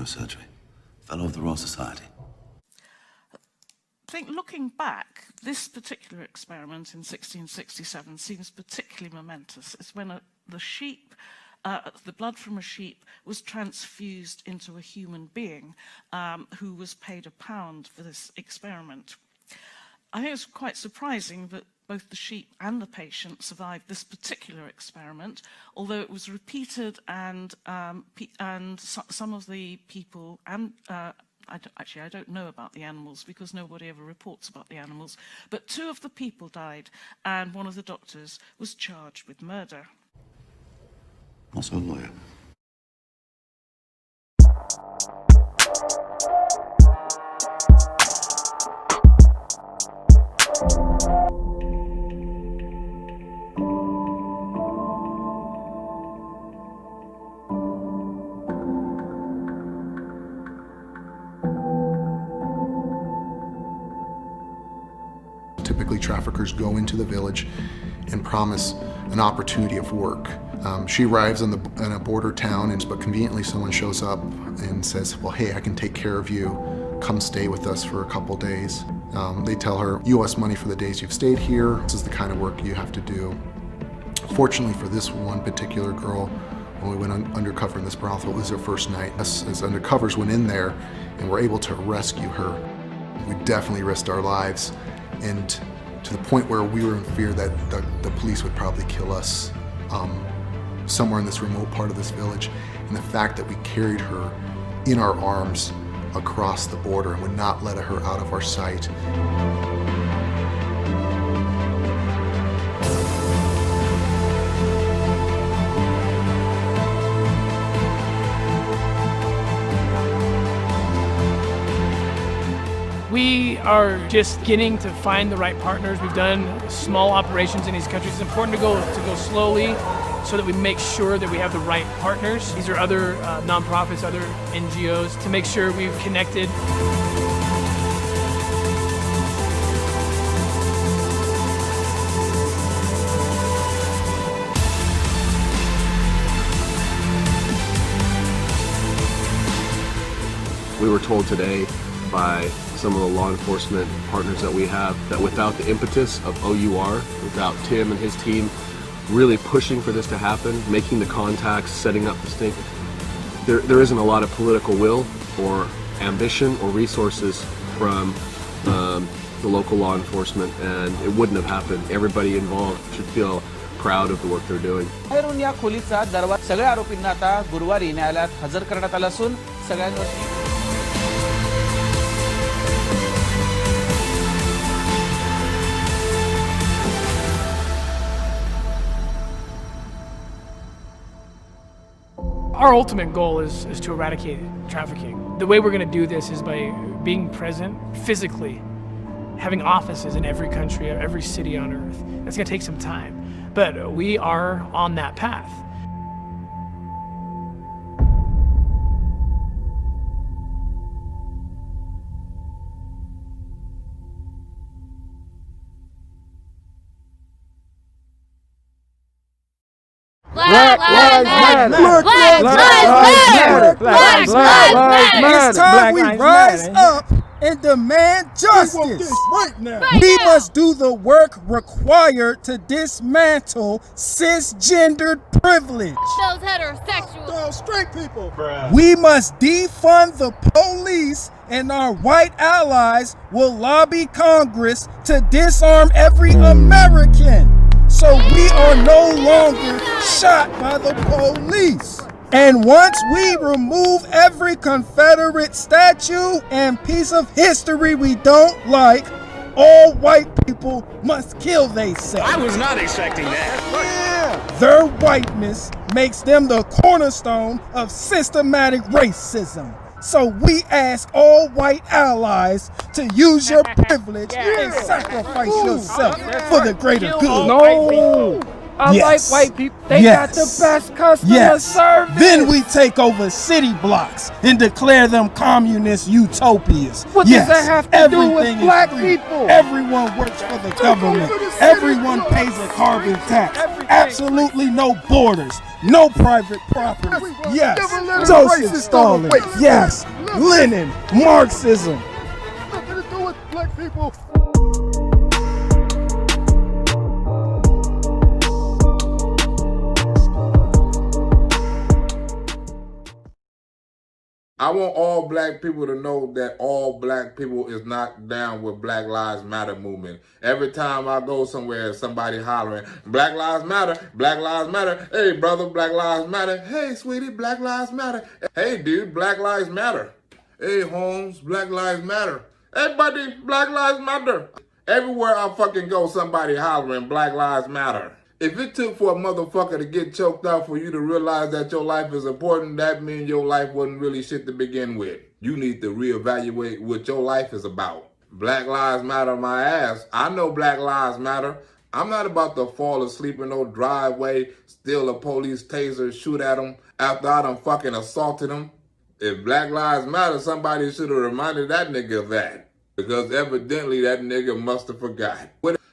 neurosurgery. Fellow of the Royal Society. I think looking back, this particular experiment in 1667 seems particularly momentous. It's when the blood from a sheep was transfused into a human being who was paid £1 for this experiment. I think it's quite surprising that both the sheep and the patient survived this particular experiment, although it was repeated and some of the people and I don't know about the animals because nobody ever reports about the animals, but 2 of the people died and one of the doctors was charged with murder. Also a lawyer. Typically, traffickers go into the village and promise an opportunity of work. She arrives in a border town, but conveniently someone shows up and says, well, hey, I can take care of you. Come stay with us for a couple days. They tell her, you owe us money for the days you've stayed here. This is the kind of work you have to do. Fortunately for this one particular girl, when we went undercover in this brothel, it was her first night. Us as undercovers went in there and were able to rescue her. We definitely risked our lives, and to the point where we were in fear that the police would probably kill us somewhere in this remote part of this village. And the fact that we carried her in our arms across the border and would not let her out of our sight. We are just getting to find the right partners. We've done small operations in these countries. It's important to go slowly so that we make sure that we have the right partners. These are other nonprofits, other NGOs, to make sure we've connected. We were told today by some of the law enforcement partners that we have that without the impetus of OUR, without Tim and his team really pushing for this to happen, making the contacts, setting up this thing, there isn't a lot of political will or ambition or resources from the local law enforcement, and it wouldn't have happened. Everybody involved should feel proud of the work they're doing. या खोलीचा दरवाजा सगळ्या आरोपींना आता गुरुवारी न्यायालयात हजर करण्यात आला असून सगळ्यांवर Our ultimate goal is to eradicate trafficking. The way we're going to do this is by being present physically, having offices in every country, every city on earth. That's going to take some time, but we are on that path. Black Lives Matter! Black Lives Matter! It's time we rise up and demand justice. Right now. We must do the work required to dismantle cisgendered privilege. Those heterosexuals. Those straight people. We must defund the police, and our white allies will lobby Congress to disarm every American, so we are no longer shot by the police. And once we remove every Confederate statue and piece of history we don't like, all white people must kill themselves. I was not expecting that. Yeah. Their whiteness makes them the cornerstone of systematic racism. So we ask all white allies to use your privilege and sacrifice yourself for the greater good. No! I like white people. They got the best customer service. Then we take over city blocks and declare them communist utopias. What does that have to do with black people? Everyone works for the government. Everyone pays a carbon tax. Absolutely no borders. No private property. Yes. Joseph Stalin. Yes. Lenin. Marxism. Nothing to do with black people. I want all black people to know that all black people is not down with Black Lives Matter movement. Every time I go somewhere, somebody hollering, Black Lives Matter, Black Lives Matter. Hey, brother, Black Lives Matter. Hey, sweetie, Black Lives Matter. Hey, dude, Black Lives Matter. Hey, Holmes, Black Lives Matter. Hey, buddy, Black Lives Matter. Everywhere I fucking go, somebody hollering, Black Lives Matter. If it took for a motherfucker to get choked out for you to realize that your life is important, that means your life wasn't really shit to begin with. You need to reevaluate what your life is about. Black Lives Matter my ass. I know Black Lives Matter. I'm not about to fall asleep in no driveway, steal a police taser, shoot at them after I done fucking assaulted them. If Black Lives Matter, somebody should have reminded that nigga of that. Because evidently that nigga must have forgot.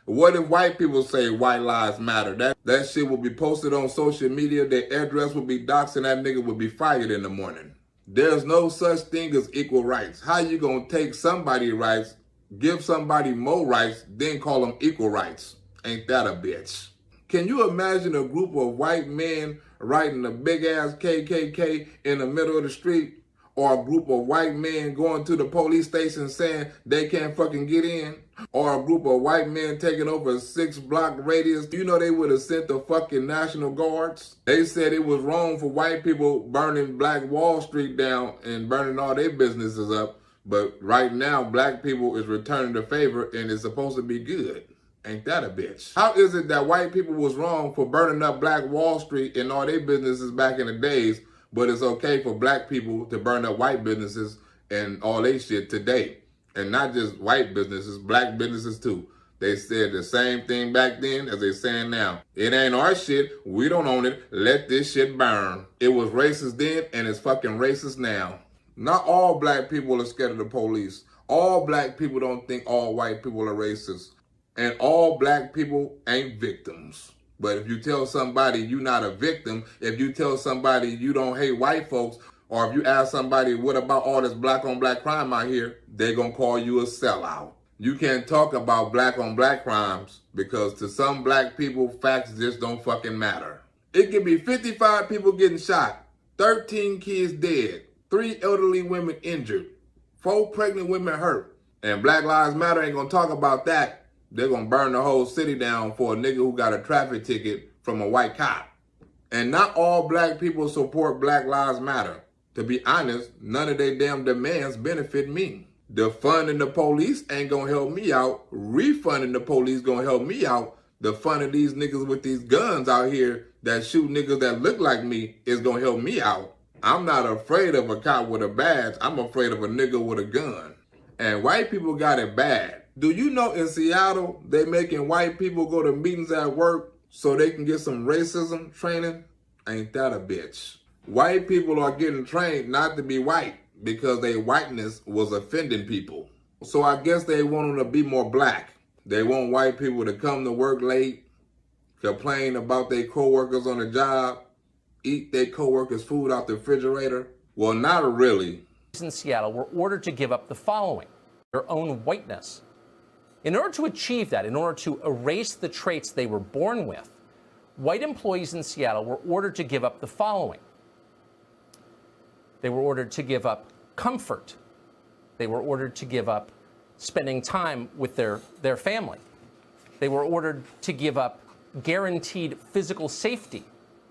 What if white people say white lives matter? That shit will be posted on social media, their address will be doxxed, and that nigga will be fired in the morning. There's no such thing as equal rights. How you gonna take somebody's rights, give somebody more rights, then call them equal rights? Ain't that a bitch? Can you imagine a group of white men writing a big ass KKK in the middle of the street? Or a group of white men going to the police station saying they can't fucking get in? Or a group of white men taking over a 6-block radius? You know they would have sent the fucking National Guards? They said it was wrong for white people burning Black Wall Street down and burning all their businesses up. But right now, black people is returning the favor and it's supposed to be good. Ain't that a bitch? How is it that white people was wrong for burning up Black Wall Street and all their businesses back in the days, but it's okay for black people to burn up white businesses and all they shit today? And not just white businesses, black businesses too. They said the same thing back then as they saying now. It ain't our shit, we don't own it, let this shit burn. It was racist then and it's fucking racist now. Not all black people are scared of the police. All black people don't think all white people are racist. And all black people ain't victims. But if you tell somebody you're not a victim, if you tell somebody you don't hate white folks, or if you ask somebody, what about all this black on black crime out here, they're going to call you a sellout. You can't talk about black on black crimes because to some black people, facts just don't fucking matter. It could be 55 people getting shot, 13 kids dead, 3 elderly women injured, 4 pregnant women hurt. And Black Lives Matter ain't going to talk about that. They're going to burn the whole city down for a nigga who got a traffic ticket from a white cop. And not all black people support Black Lives Matter. To be honest, none of their damn demands benefit me. Defunding the police ain't going to help me out. Refunding the police going to help me out. The fun of these niggas with these guns out here that shoot niggas that look like me is going to help me out. I'm not afraid of a cop with a badge. I'm afraid of a nigga with a gun. And white people got it bad. Do you know in Seattle, they making white people go to meetings at work so they can get some racism training? Ain't that a bitch? White people are getting trained not to be white because their whiteness was offending people. So I guess they want them to be more black. They want white people to come to work late, complain about their coworkers on the job, eat their coworkers' food out the refrigerator. Well, not really. In Seattle were ordered to give up the following: their own whiteness. In order to achieve that, in order to erase the traits they were born with, white employees in Seattle were ordered to give up the following. They were ordered to give up comfort. They were ordered to give up spending time with their family. They were ordered to give up guaranteed physical safety,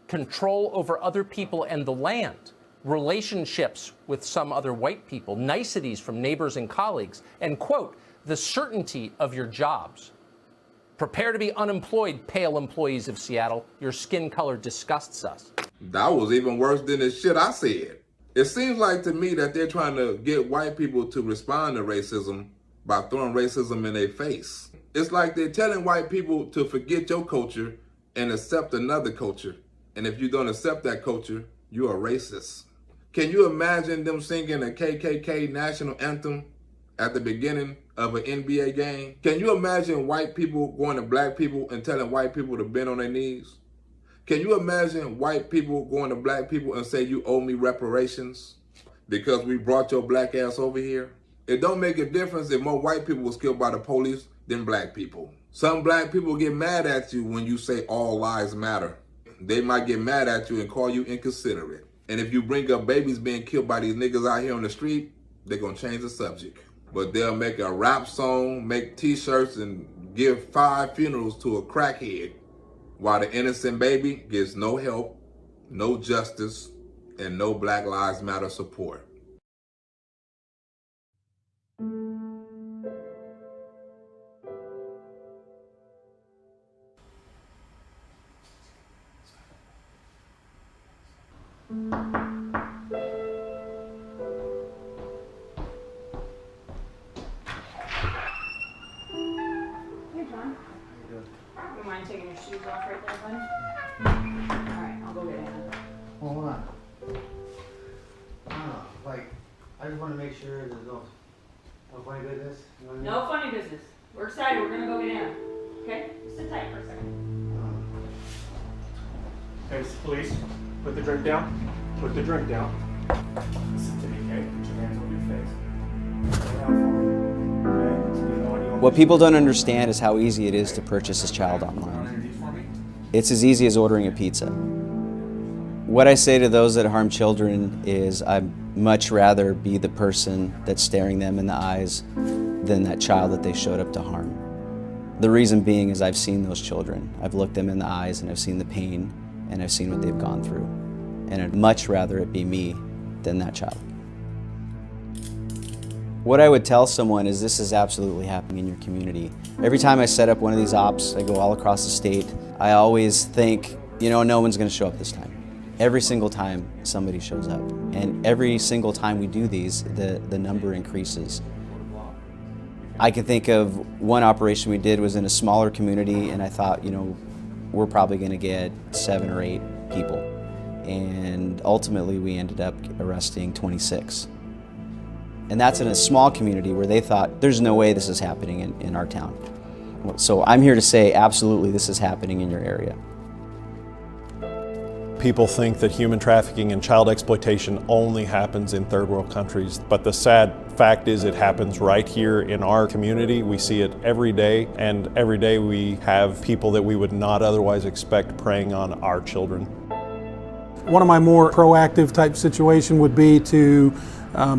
control over other people and the land, relationships with some other white people, niceties from neighbors and colleagues, and, quote, the certainty of your jobs. Prepare to be unemployed, pale employees of Seattle. Your skin color disgusts us. That was even worse than the shit I said. It seems like to me that they're trying to get white people to respond to racism by throwing racism in their face. It's like they're telling white people to forget your culture and accept another culture. And if you don't accept that culture, you're a racist. Can you imagine them singing a KKK national anthem at the beginning of an NBA game? Can you imagine white people going to black people and telling white people to bend on their knees? Can you imagine white people going to black people and say, you owe me reparations because we brought your black ass over here? It don't make a difference if more white people was killed by the police than black people. Some black people get mad at you when you say all lives matter. They might get mad at you and call you inconsiderate. And if you bring up babies being killed by these niggas out here on the street, they're gonna change the subject. But they'll make a rap song, make t-shirts, and give 5 funerals to a crackhead, while the innocent baby gets no help, no justice, and no Black Lives Matter support. You mind taking your shoes off right there, buddy? Alright, I'll go get Anna. Well, hold on. I don't know, I just want to make sure there's no funny business. You know what I mean? No funny business. We're excited. We're gonna go get Anna. Okay? Just sit tight for a second. Hey, police, put the drink down. Put the drink down. Listen to me, okay? Put your hands over your face. Lay down for me. Okay? Speak audio. What people don't understand is how easy it is to purchase a child online. It's as easy as ordering a pizza. What I say to those that harm children is I'd much rather be the person that's staring them in the eyes than that child that they showed up to harm. The reason being is I've seen those children. I've looked them in the eyes and I've seen the pain and I've seen what they've gone through. And I'd much rather it be me than that child. What I would tell someone is this is absolutely happening in your community. Every time I set up one of these ops, I go all across the state, I always think, you know, no one's gonna show up this time. Every single time somebody shows up. And every single time we do these, the number increases. I can think of one operation we did was in a smaller community and I thought, you know, we're probably gonna get 7 or 8 people. And ultimately we ended up arresting 26. And that's in a small community where they thought, there's no way this is happening in our town. So I'm here to say, absolutely, this is happening in your area. People think that human trafficking and child exploitation only happens in third world countries, but the sad fact is it happens right here in our community. We see it every day, and every day we have people that we would not otherwise expect preying on our children. One of my more proactive type situation would be to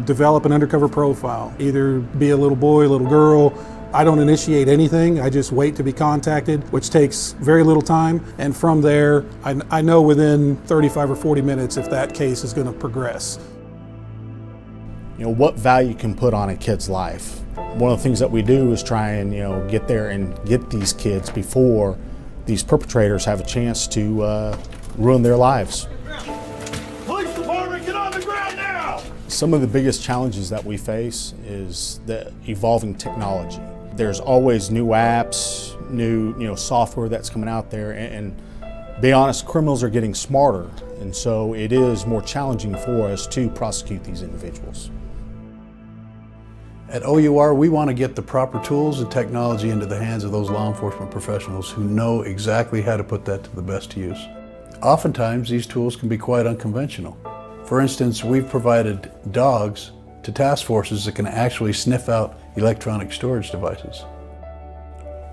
develop an undercover profile, either be a little boy, a little girl. I don't initiate anything, I just wait to be contacted, which takes very little time. And from there, I know within 35 or 40 minutes if that case is going to progress. You know, what value can put on a kid's life. One of the things that we do is try and, you know, get there and get these kids before these perpetrators have a chance to ruin their lives. Police department, get on the ground now! Some of the biggest challenges that we face is the evolving technology. There's always new apps, new software that's coming out there, and be honest, criminals are getting smarter, and so it is more challenging for us to prosecute these individuals. At OUR, we want to get the proper tools and technology into the hands of those law enforcement professionals who know exactly how to put that to the best use. Oftentimes, these tools can be quite unconventional. For instance, we've provided dogs to task forces that can actually sniff out electronic storage devices.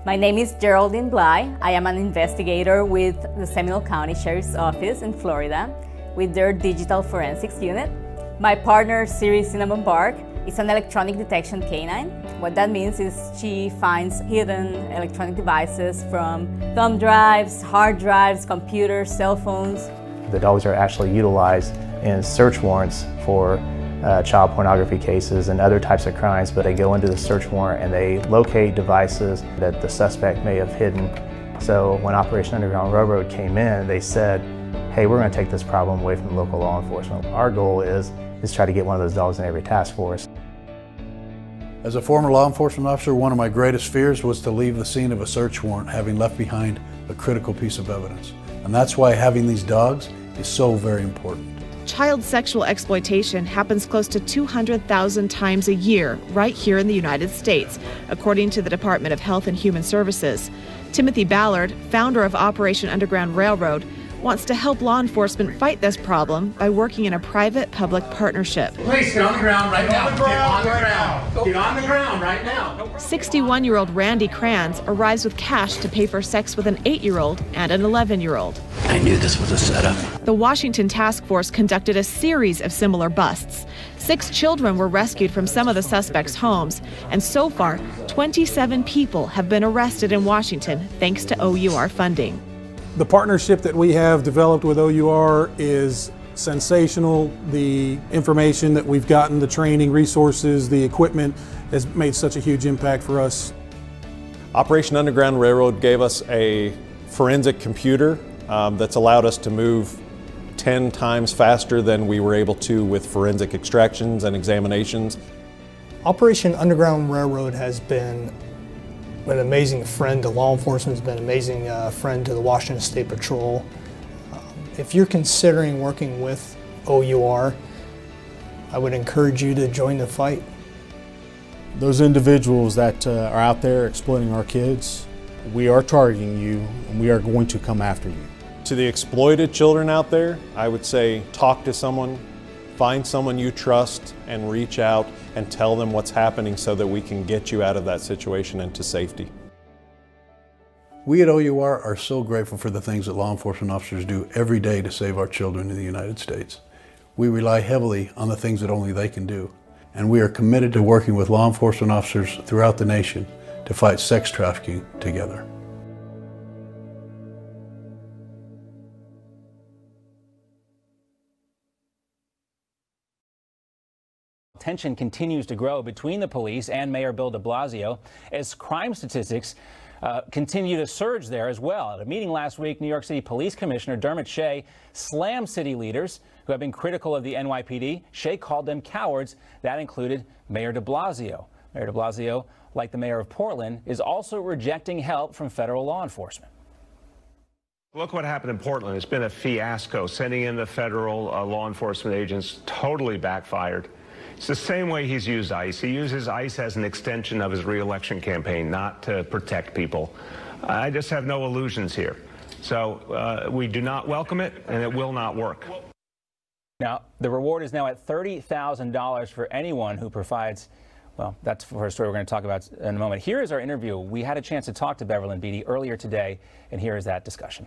My name is Geraldine Bly. I am an investigator with the Seminole County Sheriff's Office in Florida with their Digital Forensics Unit. My partner, Siri Cinnamon Bark, is an electronic detection canine. What that means is she finds hidden electronic devices from thumb drives, hard drives, computers, cell phones. The dogs are actually utilized in search warrants for child pornography cases and other types of crimes, but they go into the search warrant and they locate devices that the suspect may have hidden. So when Operation Underground Railroad came in, they said, hey, we're going to take this problem away from local law enforcement. Our goal is try to get one of those dogs in every task force. As a former law enforcement officer, one of my greatest fears was to leave the scene of a search warrant having left behind a critical piece of evidence. And that's why having these dogs is so very important. Child sexual exploitation happens close to 200,000 times a year right here in the United States, according to the Department of Health and Human Services. Timothy Ballard, founder of Operation Underground Railroad, wants to help law enforcement fight this problem by working in a private-public partnership. Please get on the ground right now. Get on the ground. Get on the ground right now. 61-year-old Randy Kranz arrives with cash to pay for sex with an 8-year-old and an 11-year-old. I knew this was a setup. The Washington Task Force conducted a series of similar busts. 6 children were rescued from some of the suspects' homes, and so far, 27 people have been arrested in Washington thanks to OUR funding. The partnership that we have developed with OUR is sensational. The information that we've gotten, the training, resources, the equipment has made such a huge impact for us. Operation Underground Railroad gave us a forensic computer that's allowed us to move 10 times faster than we were able to with forensic extractions and examinations. Operation Underground Railroad has been an amazing friend to law enforcement, has been an amazing friend to the Washington State Patrol. If you're considering working with OUR, I would encourage you to join the fight. Those individuals that are out there exploiting our kids, we are targeting you and we are going to come after you. To the exploited children out there, I would say talk to someone, find someone you trust and reach out and tell them what's happening so that we can get you out of that situation and to safety. We at OUR are so grateful for the things that law enforcement officers do every day to save our children in the United States. We rely heavily on the things that only they can do. And we are committed to working with law enforcement officers throughout the nation to fight sex trafficking together. Tension continues to grow between the police and Mayor Bill de Blasio as crime statistics continue to surge there as well. At a meeting last week, New York City Police Commissioner Dermot Shea slammed city leaders who have been critical of the NYPD. Shea called them cowards. That included Mayor de Blasio. Mayor de Blasio, like the mayor of Portland, is also rejecting help from federal law enforcement. Look what happened in Portland. It's been a fiasco. Sending in the federal law enforcement agents totally backfired. It's the same way he's used ICE. He uses ICE as an extension of his re-election campaign, not to protect people. I just have no illusions here. So we do not welcome it, and it will not work. Now, the reward is now at $30,000 for anyone who provides, well, that's for a story we're going to talk about in a moment. Here is our interview. We had a chance to talk to Beverlyn Beatty earlier today, and here is that discussion.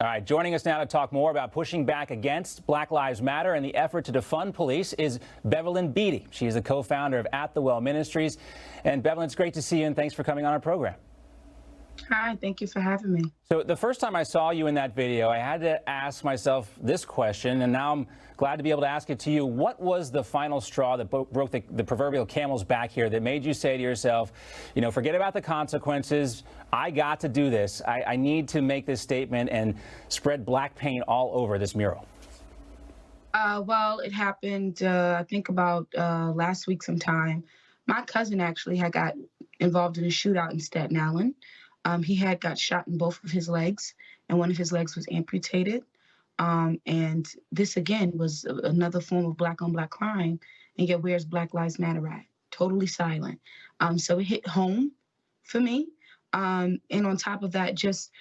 All right, joining us now to talk more about pushing back against Black Lives Matter and the effort to defund police is Beverlyn Beatty. She is the co-founder of At the Well Ministries. And Beverlyn, it's great to see you, and thanks for coming on our program. Hi, thank you for having me. So the first time I saw you in that video, I had to ask myself this question, and now I'm glad to be able to ask it to you. What was the final straw that broke the proverbial camel's back here that made you say to yourself, you know, forget about the consequences. I got to do this. I need to make this statement and spread black paint all over this mural. Well, it happened, I think about last week sometime. My cousin actually had got involved in a shootout in Staten Island. He had got shot in both of his legs, and one of his legs was amputated. And this, again, was another form of black-on-black crime. And yet, where's Black Lives Matter at? Totally silent. So it hit home for me. And on top of that, just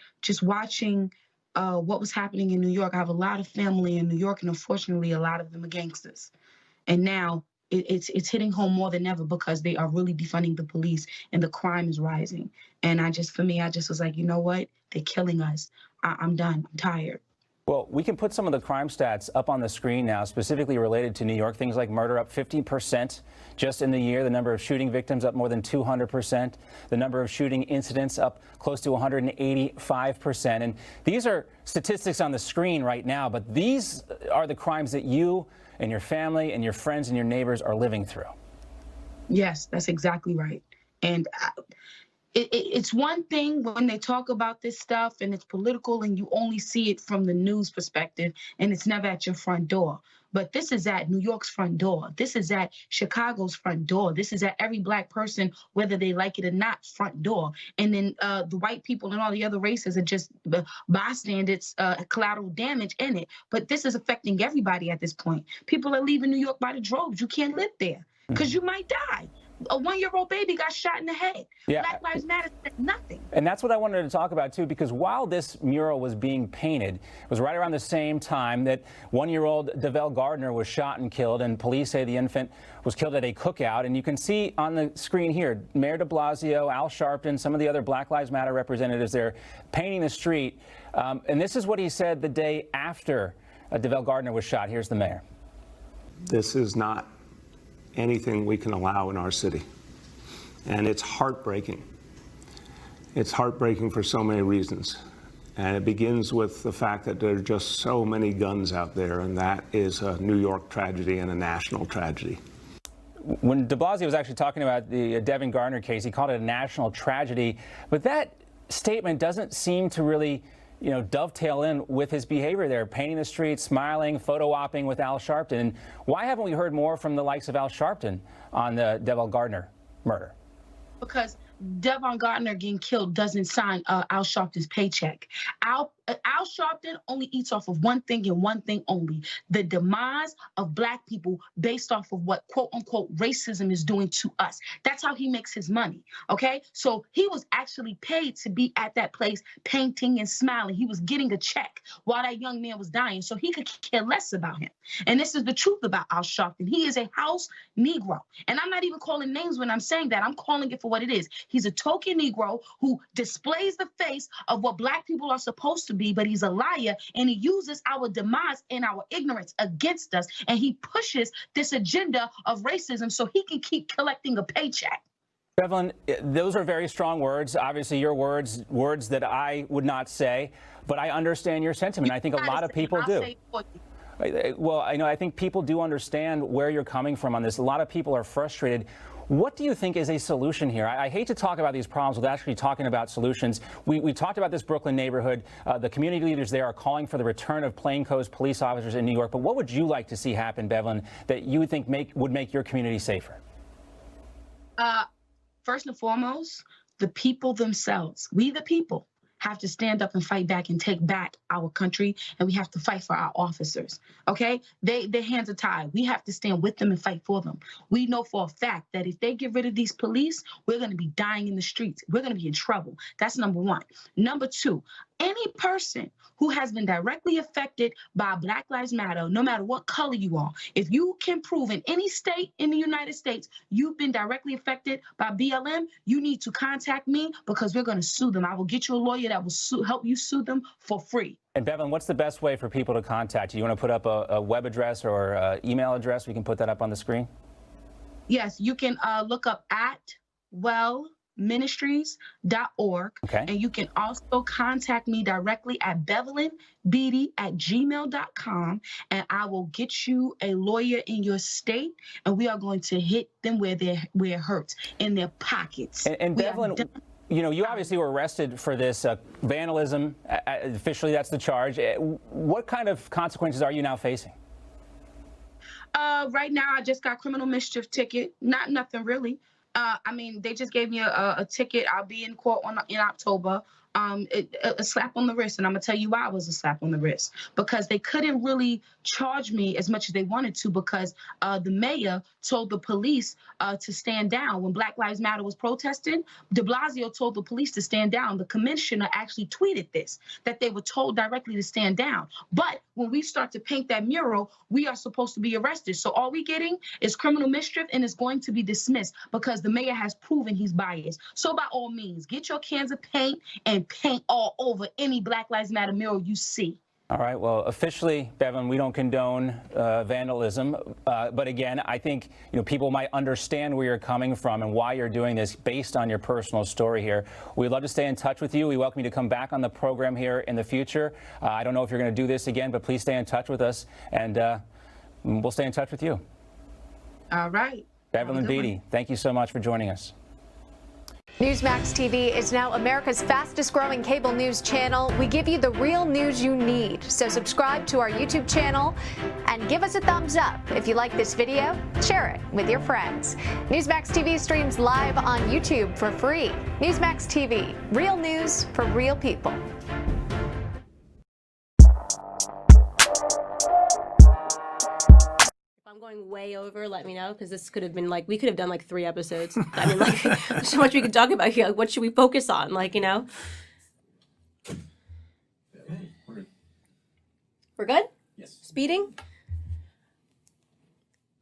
watching what was happening in New York. I have a lot of family in New York, and unfortunately, a lot of them are gangsters. And now it's hitting home more than ever because they are really defunding the police and the crime is rising. And for me, I just was like, you know what? They're killing us. I'm done. I'm tired. Well, we can put some of the crime stats up on the screen now, specifically related to New York. Things like murder up 50% just in the year. The number of shooting victims up more than 200%. The number of shooting incidents up close to 185%. And these are statistics on the screen right now, but these are the crimes that you and your family and your friends and your neighbors are living through. Yes, that's exactly right. And It's one thing when they talk about this stuff and it's political and you only see it from the news perspective and it's never at your front door. But this is at New York's front door. This is at Chicago's front door. This is at every Black person, whether they like it or not, front door. And then the white people and all the other races are just bystanders, collateral damage in it. But this is affecting everybody at this point. People are leaving New York by the droves. You can't live there because you might die. A 1-year-old baby got shot in the head. Yeah. Black Lives Matter said nothing. And that's what I wanted to talk about, too, because while this mural was being painted, it was right around the same time that 1-year-old Divert Gardner was shot and killed, and police say the infant was killed at a cookout. And you can see on the screen here, Mayor de Blasio, Al Sharpton, some of the other Black Lives Matter representatives there painting the street. And this is what he said the day after Divert Gardner was shot. Here's the mayor. This is not anything we can allow in our city. And it's heartbreaking. It's heartbreaking for so many reasons. And it begins with the fact that there are just so many guns out there, and that is a New York tragedy and a national tragedy. When de Blasio was actually talking about the Devin Gardner case, he called it a national tragedy. But that statement doesn't seem to really dovetail in with his behavior there, painting the streets, smiling, photo-opping with Al Sharpton. And why haven't we heard more from the likes of Al Sharpton on the Divert Gardner murder? Because Devon Gardner getting killed doesn't sign Al Sharpton's paycheck. Al Sharpton only eats off of one thing and one thing only: the demise of Black people based off of what quote unquote racism is doing to us. That's how he makes his money. Okay, so he was actually paid to be at that place painting and smiling. He was getting a check while that young man was dying, so he could care less about him. And this is the truth about Al Sharpton. He is a house Negro, and I'm not even calling names when I'm saying that. I'm calling it for what it is. He's a token Negro who displays the face of what Black people are supposed to be, but he's a liar, and he uses our demise and our ignorance against us, and he pushes this agenda of racism so he can keep collecting a paycheck. Devlin, those are very strong words. Obviously, your words that I would not say, but I understand your sentiment. I think a lot of people do. Well, I think people do understand where you're coming from on this. A lot of people are frustrated. What do you think is a solution here? I hate to talk about these problems without actually talking about solutions. We talked about this Brooklyn neighborhood. The community leaders there are calling for the return of plainclothes police officers in New York. But what would you like to see happen, Devlin, that you would think would make your community safer? First and foremost, the people themselves. We the people have to stand up and fight back and take back our country, and we have to fight for our officers, okay? Their hands are tied. We have to stand with them and fight for them. We know for a fact that if they get rid of these police, we're gonna be dying in the streets. We're gonna be in trouble. That's number one. Number two, any person who has been directly affected by Black Lives Matter, no matter what color you are, if you can prove in any state in the United States you've been directly affected by BLM, you need to contact me because we're going to sue them. I will get you a lawyer that will help you sue them for free. And Devlin, what's the best way for people to contact you? You want to put up a web address or email address? We can put that up on the screen. Yes, you can look up @wellministries.org. Okay. And you can also contact me directly at bevelinbeatty@gmail.com, and I will get you a lawyer in your state, and we are going to hit them where it hurts, in their pockets. And Devlin, you obviously were arrested for this vandalism. Officially, that's the charge. What kind of consequences are you now facing? Right now, I just got criminal mischief ticket. Nothing really. They just gave me a ticket. I'll be in court in October. A slap on the wrist, and I'm gonna tell you why it was a slap on the wrist. Because they couldn't really charge me as much as they wanted to, because the mayor told the police to stand down when Black Lives Matter was protesting. De Blasio told the police to stand down. The commissioner actually tweeted this, that they were told directly to stand down. But when we start to paint that mural, we are supposed to be arrested. So all we're getting is criminal mischief, and it's going to be dismissed because the mayor has proven he's biased. So by all means, get your cans of paint and paint all over any Black Lives Matter mural you see. All right. Well, officially, Devlin, we don't condone vandalism. But again, I think people might understand where you're coming from and why you're doing this based on your personal story here. We'd love to stay in touch with you. We welcome you to come back on the program here in the future. I don't know if you're going to do this again, but please stay in touch with us, and we'll stay in touch with you. All right. Devlin Beatty, thank you so much for joining us. Newsmax TV is now America's fastest growing cable news channel. We give you the real news you need. So subscribe to our YouTube channel and give us a thumbs up. If you like this video, share it with your friends. Newsmax TV streams live on YouTube for free. Newsmax TV, real news for real people. I'm going way over, let me know, because this could have been like, we could have done like 3 episodes. I mean, like, there's so much we could talk about here. Like, what should we focus on? Like, you know? We're good? Yes. Speeding?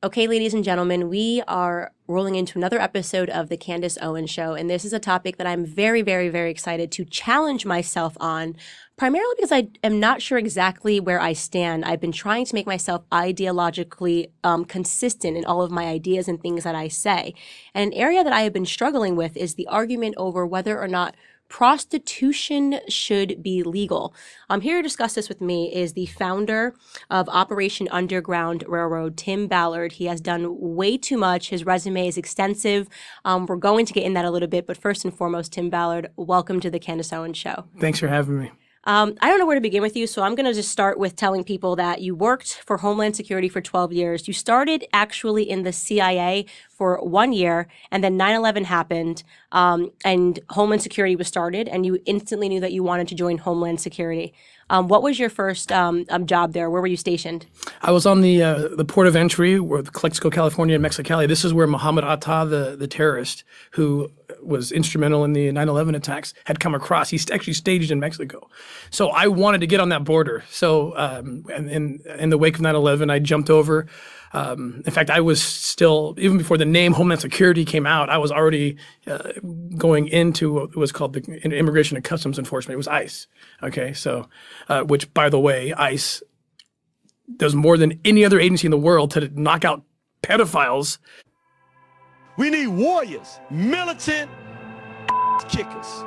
Okay, ladies and gentlemen, we are rolling into another episode of the Candace Owens Show, and this is a topic that I'm very, very, very excited to challenge myself on, primarily because I am not sure exactly where I stand. I've been trying to make myself ideologically consistent in all of my ideas and things that I say. And an area that I have been struggling with is the argument over whether or not prostitution should be legal. Here to discuss this with me is the founder of Operation Underground Railroad, Tim Ballard. He has done way too much. His resume is extensive. We're going to get in that a little bit, but first and foremost, Tim Ballard, welcome to the Candace Owens Show. Thanks for having me. I don't know where to begin with you, so I'm going to just start with telling people that you worked for Homeland Security for 12 years. You started actually in the CIA for 1 year, and then 9/11 happened, and Homeland Security was started, and you instantly knew that you wanted to join Homeland Security. What was your first job there? Where were you stationed? I was on the port of entry, with Calexico, California, and Mexicali. This is where Mohammed Atta, the terrorist who was instrumental in the 9/11 attacks, had come across. He's actually staged in Mexico. So I wanted to get on that border. So in the wake of 9/11, I jumped over. In fact, I was still, even before the name Homeland Security came out, I was already going into what was called the Immigration and Customs Enforcement. It was ICE. Okay, so, which, by the way, ICE does more than any other agency in the world to knock out pedophiles. We need warriors, militant kickers.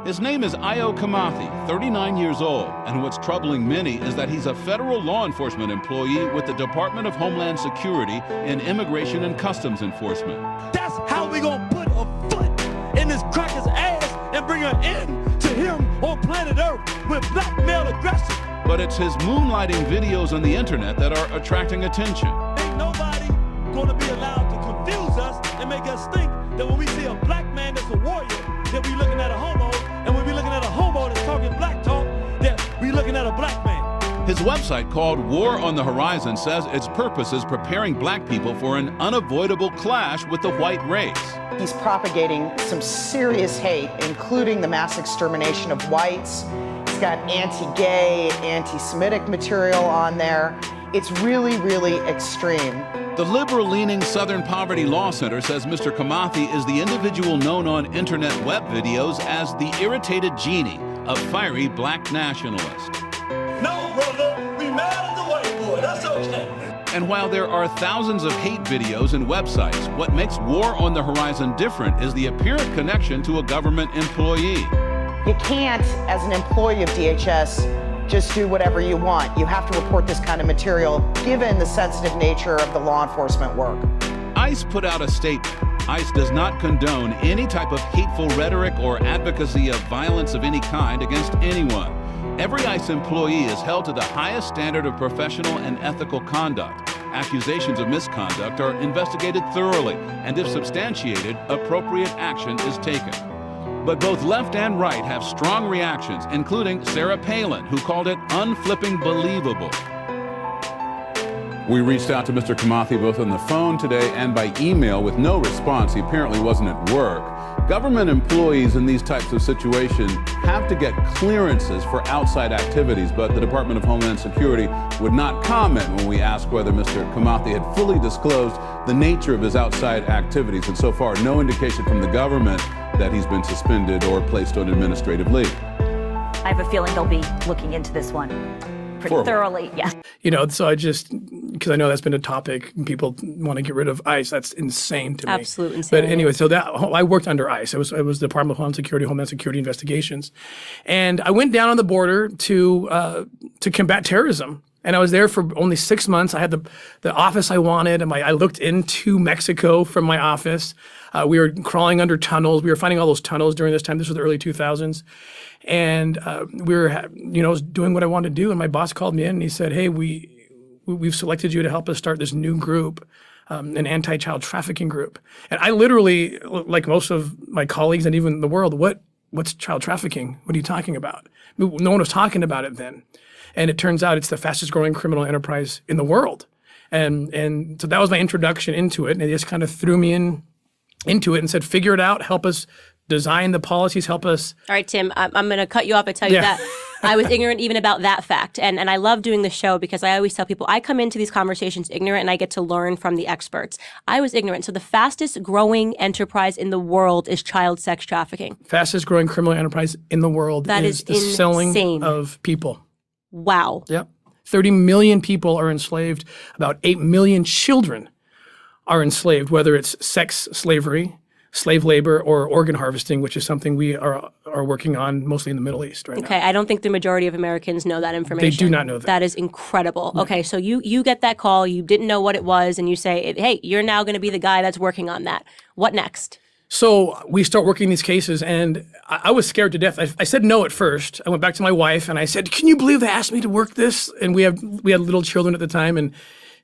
His name is Ayo Kamathi, 39 years old, and what's troubling many is that he's a federal law enforcement employee with the Department of Homeland Security in Immigration and Customs Enforcement. That's how we gonna put a foot in this cracker's ass and bring an end to him on planet Earth with black male aggression. But it's his moonlighting videos on the internet that are attracting attention. Ain't nobody gonna be allowed to confuse us and make us think that when we see a black man that's a warrior, that we looking at a homo, and when we looking at a homo that's talking black talk, that we looking at a black man. His website, called War on the Horizon, says its purpose is preparing black people for an unavoidable clash with the white race. He's propagating some serious hate, including the mass extermination of whites. He's got anti-gay, anti-Semitic material on there. It's really, really extreme. The liberal-leaning Southern Poverty Law Center says Mr. Kamathi is the individual known on internet web videos as the irritated genie, a fiery black nationalist. No, brother, we mad at the white boy, that's okay. And while there are thousands of hate videos and websites, what makes War on the Horizon different is the apparent connection to a government employee. You can't, as an employee of DHS, just do whatever you want. You have to report this kind of material, given the sensitive nature of the law enforcement work. ICE put out a statement. ICE does not condone any type of hateful rhetoric or advocacy of violence of any kind against anyone. Every ICE employee is held to the highest standard of professional and ethical conduct. Accusations of misconduct are investigated thoroughly, and if substantiated, appropriate action is taken. But both left and right have strong reactions, including Sarah Palin, who called it unflipping believable. We reached out to Mr. Kamathi both on the phone today and by email with no response. He apparently wasn't at work. Government employees in these types of situations have to get clearances for outside activities, but the Department of Homeland Security would not comment when we asked whether Mr. Kamathi had fully disclosed the nature of his outside activities, and so far no indication from the government that he's been suspended or placed on administrative leave. I have a feeling they'll be looking into this one pretty thoroughly, yes. You know, so I just, because I know that's been a topic, people want to get rid of ICE. That's insane to me. Absolute insanity. But anyway, so that I worked under ICE. It was the Department of Homeland Security Investigations. And I went down on the border to combat terrorism. And I was there for only 6 months. I had the office I wanted, and I looked into Mexico from my office. We were crawling under tunnels. We were finding all those tunnels during this time. This was the early 2000s. And we were, doing what I wanted to do. And my boss called me in and he said, hey, we've selected you to help us start this new group, an anti-child trafficking group. And I literally, like most of my colleagues and even the world, what's child trafficking? What are you talking about? No one was talking about it then. And it turns out it's the fastest growing criminal enterprise in the world. And so that was my introduction into it. And they just kind of threw me into it and said, figure it out, help us design the policies, help us. All right, Tim, I'm going to cut you off and tell you that I was ignorant even about that fact. And I love doing the show because I always tell people I come into these conversations ignorant and I get to learn from the experts. I was ignorant. So the fastest growing enterprise in the world is child sex trafficking. Fastest growing criminal enterprise in the world is the selling of people. Wow. Yep. 30 million people are enslaved. About 8 million children are enslaved, whether it's sex slavery, slave labor, or organ harvesting, which is something we are working on mostly in the Middle East right now. Okay, I don't think the majority of Americans know that information. They do not know that. That is incredible. No. Okay, so you get that call, you didn't know what it was, and you say, hey, you're now going to be the guy that's working on that. What next? So we start working these cases, and I was scared to death. I said no at first. I went back to my wife, and I said, can you believe they asked me to work this? And we had little children at the time, and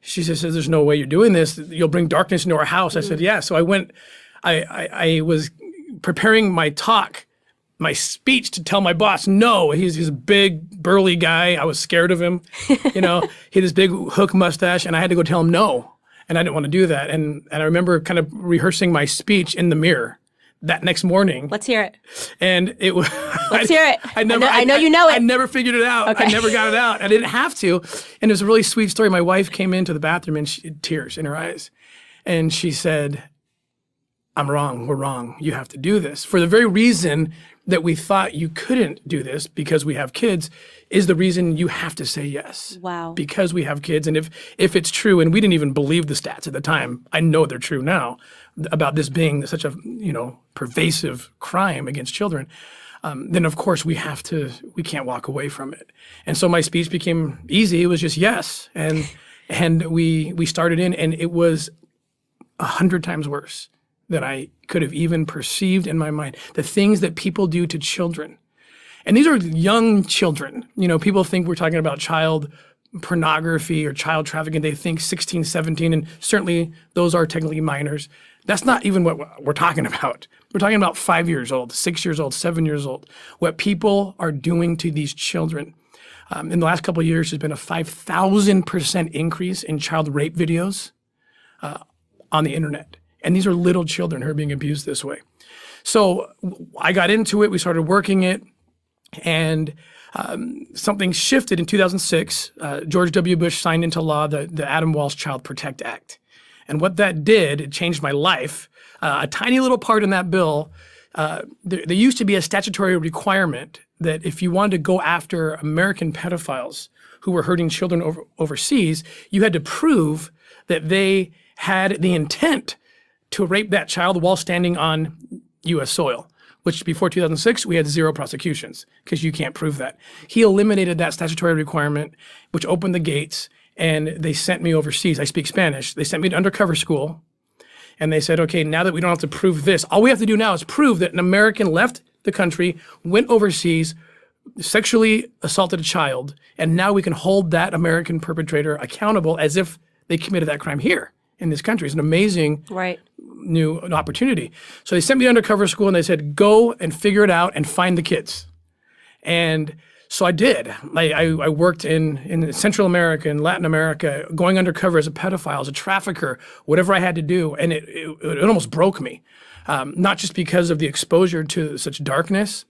she says, there's no way you're doing this. You'll bring darkness into our house. I said, yeah. So I went, I was preparing my speech to tell my boss, no. He's a big, burly guy. I was scared of him. He had this big hook mustache, and I had to go tell him no. And I didn't want to do that. And I remember kind of rehearsing my speech in the mirror that next morning. Let's hear it. And it was. Let's hear it. I know you know it. I never figured it out. Okay. I never got it out. I didn't have to. And it was a really sweet story. My wife came into the bathroom and she had tears in her eyes. And she said, I'm wrong. We're wrong. You have to do this. For the very reason that we thought you couldn't do this because we have kids is the reason you have to say yes. Wow. Because we have kids. And if it's true, and we didn't even believe the stats at the time, I know they're true now, about this being such a pervasive crime against children, then of course we can't walk away from it. And so my speech became easy. It was just yes. And we started in, and it was 100 times worse than I could have even perceived in my mind. The things that people do to children. And these are young children. People think we're talking about child pornography or child trafficking. They think 16, 17, and certainly those are technically minors. That's not even what we're talking about. We're talking about 5 years old, 6 years old, 7 years old, what people are doing to these children. In the last couple of years, there's been a 5,000% increase in child rape videos on the internet. And these are little children who are being abused this way. So I got into it. We started working it. And something shifted in 2006. George W. Bush signed into law the Adam Walsh Child Protect Act. And what that did, it changed my life. A tiny little part in that bill, there used to be a statutory requirement that if you wanted to go after American pedophiles who were hurting children overseas, you had to prove that they had the intent to rape that child while standing on U.S. soil, which before 2006, we had 0 prosecutions because you can't prove that. He eliminated that statutory requirement, which opened the gates, and they sent me overseas. I speak Spanish. They sent me to undercover school, and they said, okay, now that we don't have to prove this, all we have to do now is prove that an American left the country, went overseas, sexually assaulted a child, and now we can hold that American perpetrator accountable as if they committed that crime here in this country. It's an amazing new opportunity. So they sent me to undercover school and they said, go and figure it out and find the kids. And so I did. I worked in Central America and Latin America, going undercover as a pedophile, as a trafficker, whatever I had to do. And it almost broke me, not just because of the exposure to such darkness,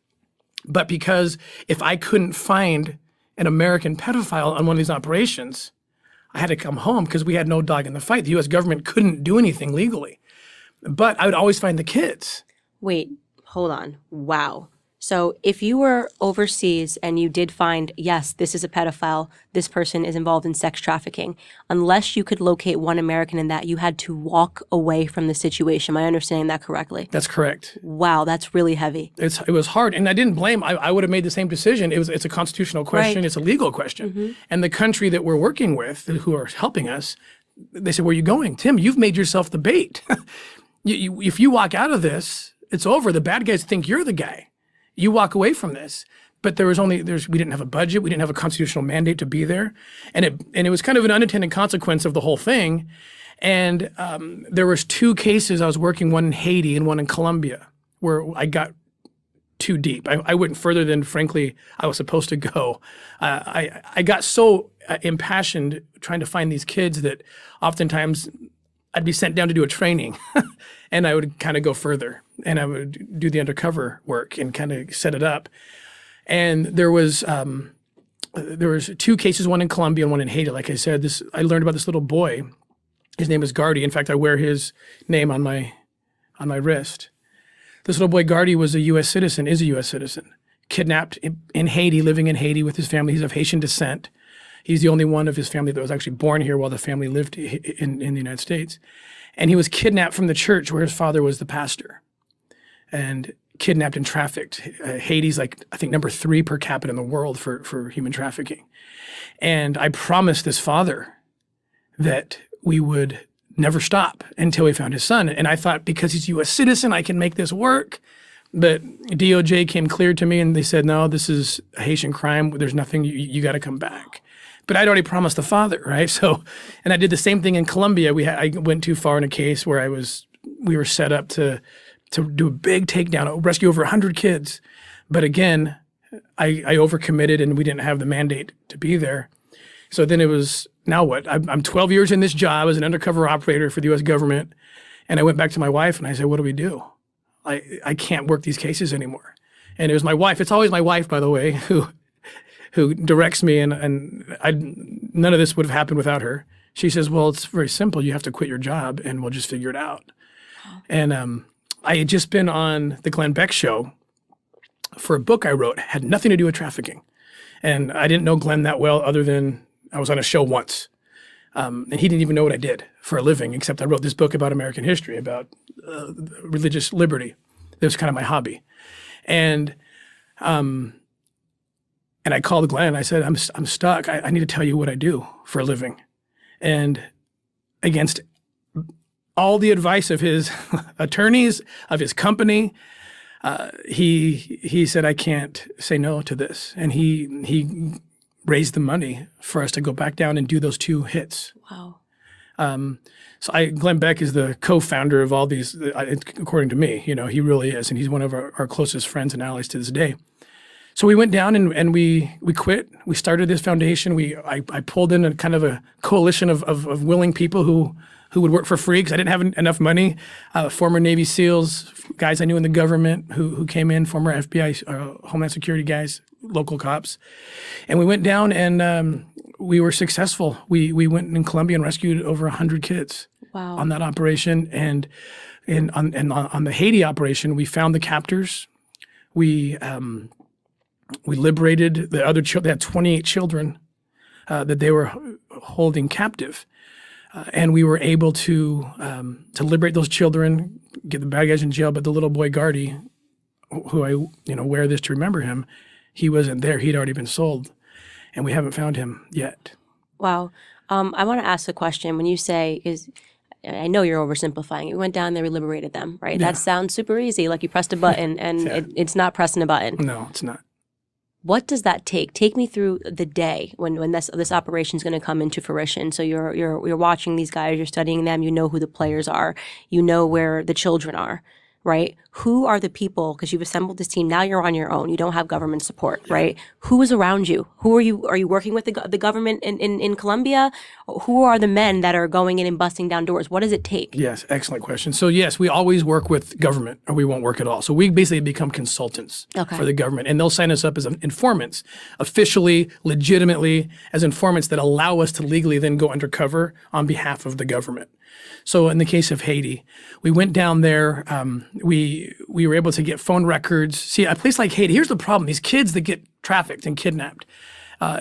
but because if I couldn't find an American pedophile on one of these operations, I had to come home because we had no dog in the fight. The U.S. government couldn't do anything legally. But I would always find the kids. Wait, hold on. Wow. So if you were overseas and you did find, yes, this is a pedophile, this person is involved in sex trafficking, unless you could locate one American in that, you had to walk away from the situation. Am I understanding that correctly? That's correct. Wow, that's really heavy. It was hard, and I didn't blame. I would have made the same decision. It's a constitutional question. Right. It's a legal question. And the country that we're working with, who are helping us, they said, "Where are you going, Tim? You've made yourself the bait. If you walk out of this, it's over. The bad guys think you're the guy. You walk away from this." But we didn't have a budget. We didn't have a constitutional mandate to be there, and it was kind of an unintended consequence of the whole thing. And there was 2 cases I was working, one in Haiti and one in Colombia, where I got too deep. I went further than, frankly, I was supposed to go. I got so impassioned trying to find these kids that oftentimes I'd be sent down to do a training, and I would kind of go further, and I would do the undercover work and kind of set it up. And there was 2 cases, one in Colombia and one in Haiti. Like I said, I learned about this little boy. His name is Gardy. In fact, I wear his name on my wrist. This little boy, Gardy, is a U.S. citizen, kidnapped in Haiti, living in Haiti with his family. He's of Haitian descent. He's the only one of his family that was actually born here while the family lived in the United States. And he was kidnapped from the church where his father was the pastor, and kidnapped and trafficked. Haiti's I think number 3 per capita in the world for human trafficking. And I promised this father that we would never stop until we found his son. And I thought, because he's a U.S. citizen, I can make this work. But DOJ came clear to me, and they said, no, this is a Haitian crime. There's nothing, you got to come back. But I'd already promised the father, right? So, and I did the same thing in Colombia. I went too far in a case where we were set up to do a big takedown, rescue over 100 kids. But again, I overcommitted, and we didn't have the mandate to be there. So then it was, now what? I'm 12 years in this job as an undercover operator for the U.S. government. And I went back to my wife and I said, what do we do? I can't work these cases anymore. And it was my wife. It's always my wife, by the way, who directs me. And none of this would have happened without her. She says, well, it's very simple. You have to quit your job and we'll just figure it out. And I had just been on the Glenn Beck show for a book I wrote. Had nothing to do with trafficking. And I didn't know Glenn that well, other than I was on a show once. And he didn't even know what I did for a living, except I wrote this book about American history, about religious liberty. That was kind of my hobby. And I called Glenn and I said, I'm stuck. I need to tell you what I do for a living. And against all the advice of his attorneys, of his company, he said, I can't say no to this. And he raised the money for us to go back down and do those 2 hits. Wow. Glenn Beck is the co-founder of all these, according to me. He really is, and he's one of our closest friends and allies to this day. So we went down and we quit. We started this foundation. I pulled in a kind of a coalition of willing people who would work for free because I didn't have enough money. Former Navy SEALs, guys I knew in the government who came in, former FBI, Homeland Security guys, local cops. And we went down and we were successful. We went in Colombia and rescued over 100 kids. Wow. On that operation. And on the Haiti operation, we found the captors. We liberated the other children. They had 28 children that they were holding captive. And we were able to liberate those children, get the bad guys in jail. But the little boy Gardy, who I wear this to remember him, he wasn't there. He'd already been sold, and we haven't found him yet. Wow. I want to ask a question. When you say I know you're oversimplifying. We went down there, we liberated them, right? Yeah. That sounds super easy, like you pressed a button, and Yeah. it's not pressing a button. No, it's not. What does that take? Take me through the day when this operation is going to come into fruition. So you're watching these guys, you're studying them, you know who the players are, you know where the children are, right? Who are the people? Because you've assembled this team. Now you're on your own. You don't have government support, right? Who is around you? Who are you? Are you working with the government in Colombia? Who are the men that are going in and busting down doors? What does it take? Yes, excellent question. So yes, we always work with government, or we won't work at all. So we basically become consultants for the government, and they'll sign us up as informants, officially, legitimately, as informants that allow us to legally then go undercover on behalf of the government. So in the case of Haiti, we went down there. We were able to get phone records. See, a place like Haiti, here's the problem: these kids that get trafficked and kidnapped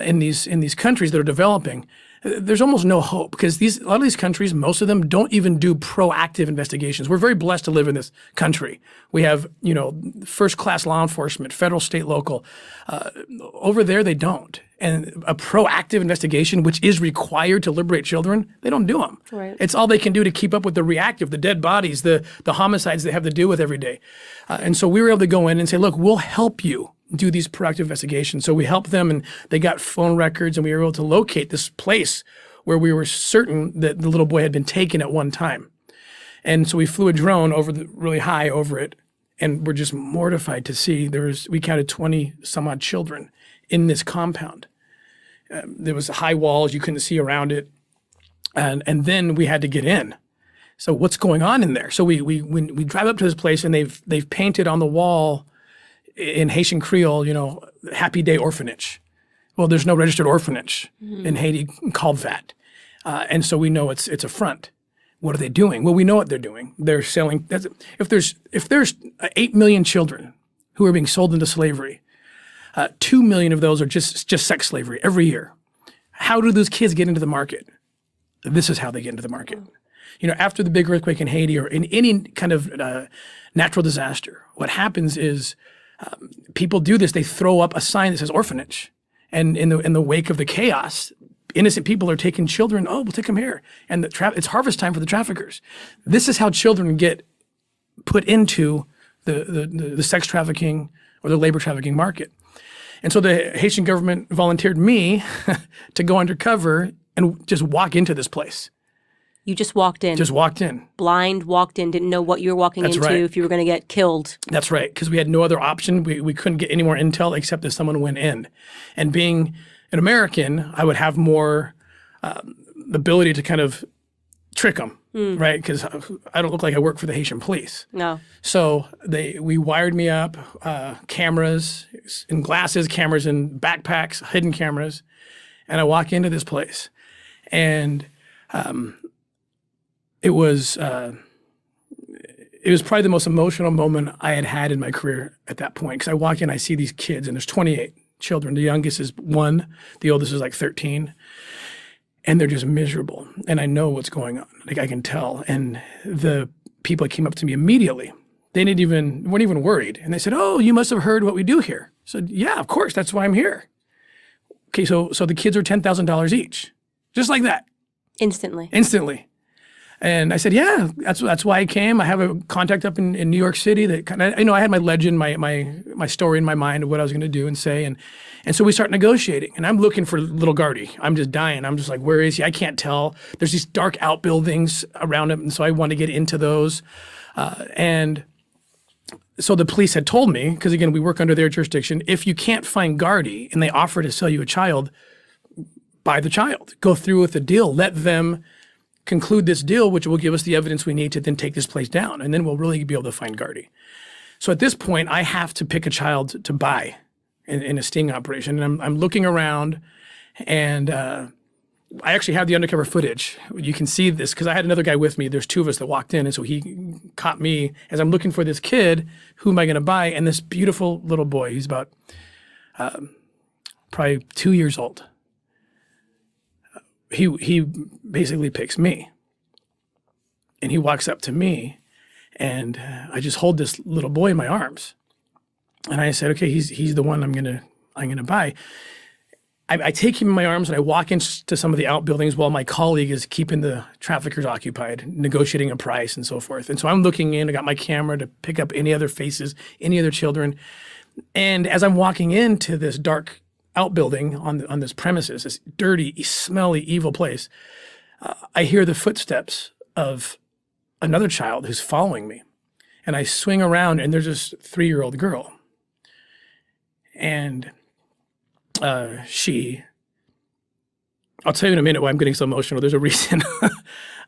in these countries that are developing, there's almost no hope because a lot of these countries, most of them don't even do proactive investigations. We're very blessed to live in this country. We have, first-class law enforcement, federal, state, local. Over there, they don't. And a proactive investigation, which is required to liberate children, they don't do them. Right. It's all they can do to keep up with the reactive, the dead bodies, the homicides they have to deal with every day. And so we were able to go in and say, look, we'll help you do these proactive investigations. So we helped them, and they got phone records, and we were able to locate this place where we were certain that the little boy had been taken at one time. And so we flew a drone really high over it, and we're just mortified to see we counted 20 some odd children in this compound. There was high walls, you couldn't see around it. And then we had to get in. So what's going on in there? So we drive up to this place, and they've painted on the wall in Haitian Creole, Happy Day Orphanage. Well, there's no registered orphanage in Haiti called that. And so we know it's a front. What are they doing? Well, we know what they're doing. They're selling. If there's 8 million children who are being sold into slavery, 2 million of those are just sex slavery every year. How do those kids get into the market? This is how they get into the market. After the big earthquake in Haiti or in any kind of natural disaster, what happens is people do this. They throw up a sign that says orphanage. And in the wake of the chaos, innocent people are taking children. Oh, we'll take them here. And it's harvest time for the traffickers. This is how children get put into the sex trafficking or the labor trafficking market. And so the Haitian government volunteered me to go undercover and just walk into this place. You just walked in. Just walked in. Blind, walked in, didn't know what you were walking That's into, right. if you were going to get killed. That's right, because we had no other option. We couldn't get any more intel except that someone went in. And being an American, I would have more ability to kind of trick them, right? Because I don't look like I work for the Haitian police. No. So we wired me up, cameras in glasses, cameras in backpacks, hidden cameras, and I walk into this place, and it was probably the most emotional moment I had in my career at that point. Because I walk in, I see these kids, and there's 28 children. The youngest is 1, the oldest is like 13. And they're just miserable. And I know what's going on. Like, I can tell. And the people that came up to me immediately, they weren't even worried. And they said, "Oh, you must have heard what we do here." I said, "Yeah, of course. That's why I'm here." Okay, so the kids are $10,000 each. Just like that. Instantly. And I said, "Yeah, that's why I came. I have a contact up in New York City that kind of, I had my legend, my story in my mind of what I was going to do and say. And so we start negotiating. And I'm looking for little Gardy. I'm just dying. I'm just like, where is he? I can't tell. There's these dark outbuildings around him. And so I want to get into those. And so the police had told me, because again, we work under their jurisdiction, if you can't find Gardy and they offer to sell you a child, buy the child. Go through with the deal. Let them conclude this deal, which will give us the evidence we need to then take this place down. And then we'll really be able to find Gardy. So at this point, I have to pick a child to buy in a sting operation. And I'm looking around, and I actually have the undercover footage. You can see this because I had another guy with me. There's 2 of us that walked in, and so he caught me as I'm looking for this kid. Who am I going to buy? And this beautiful little boy, he's about probably 2 years old. He basically picks me, and he walks up to me, and I just hold this little boy in my arms, and I said, "Okay, he's the one I'm gonna buy." I take him in my arms, and I walk into some of the outbuildings while my colleague is keeping the traffickers occupied, negotiating a price and so forth. And so I'm looking in. I got my camera to pick up any other faces, any other children, and as I'm walking into this dark outbuilding on this premises, this dirty, smelly, evil place, I hear the footsteps of another child who's following me. And I swing around, and there's this 3-year-old girl. And I'll tell you in a minute why I'm getting so emotional. There's a reason.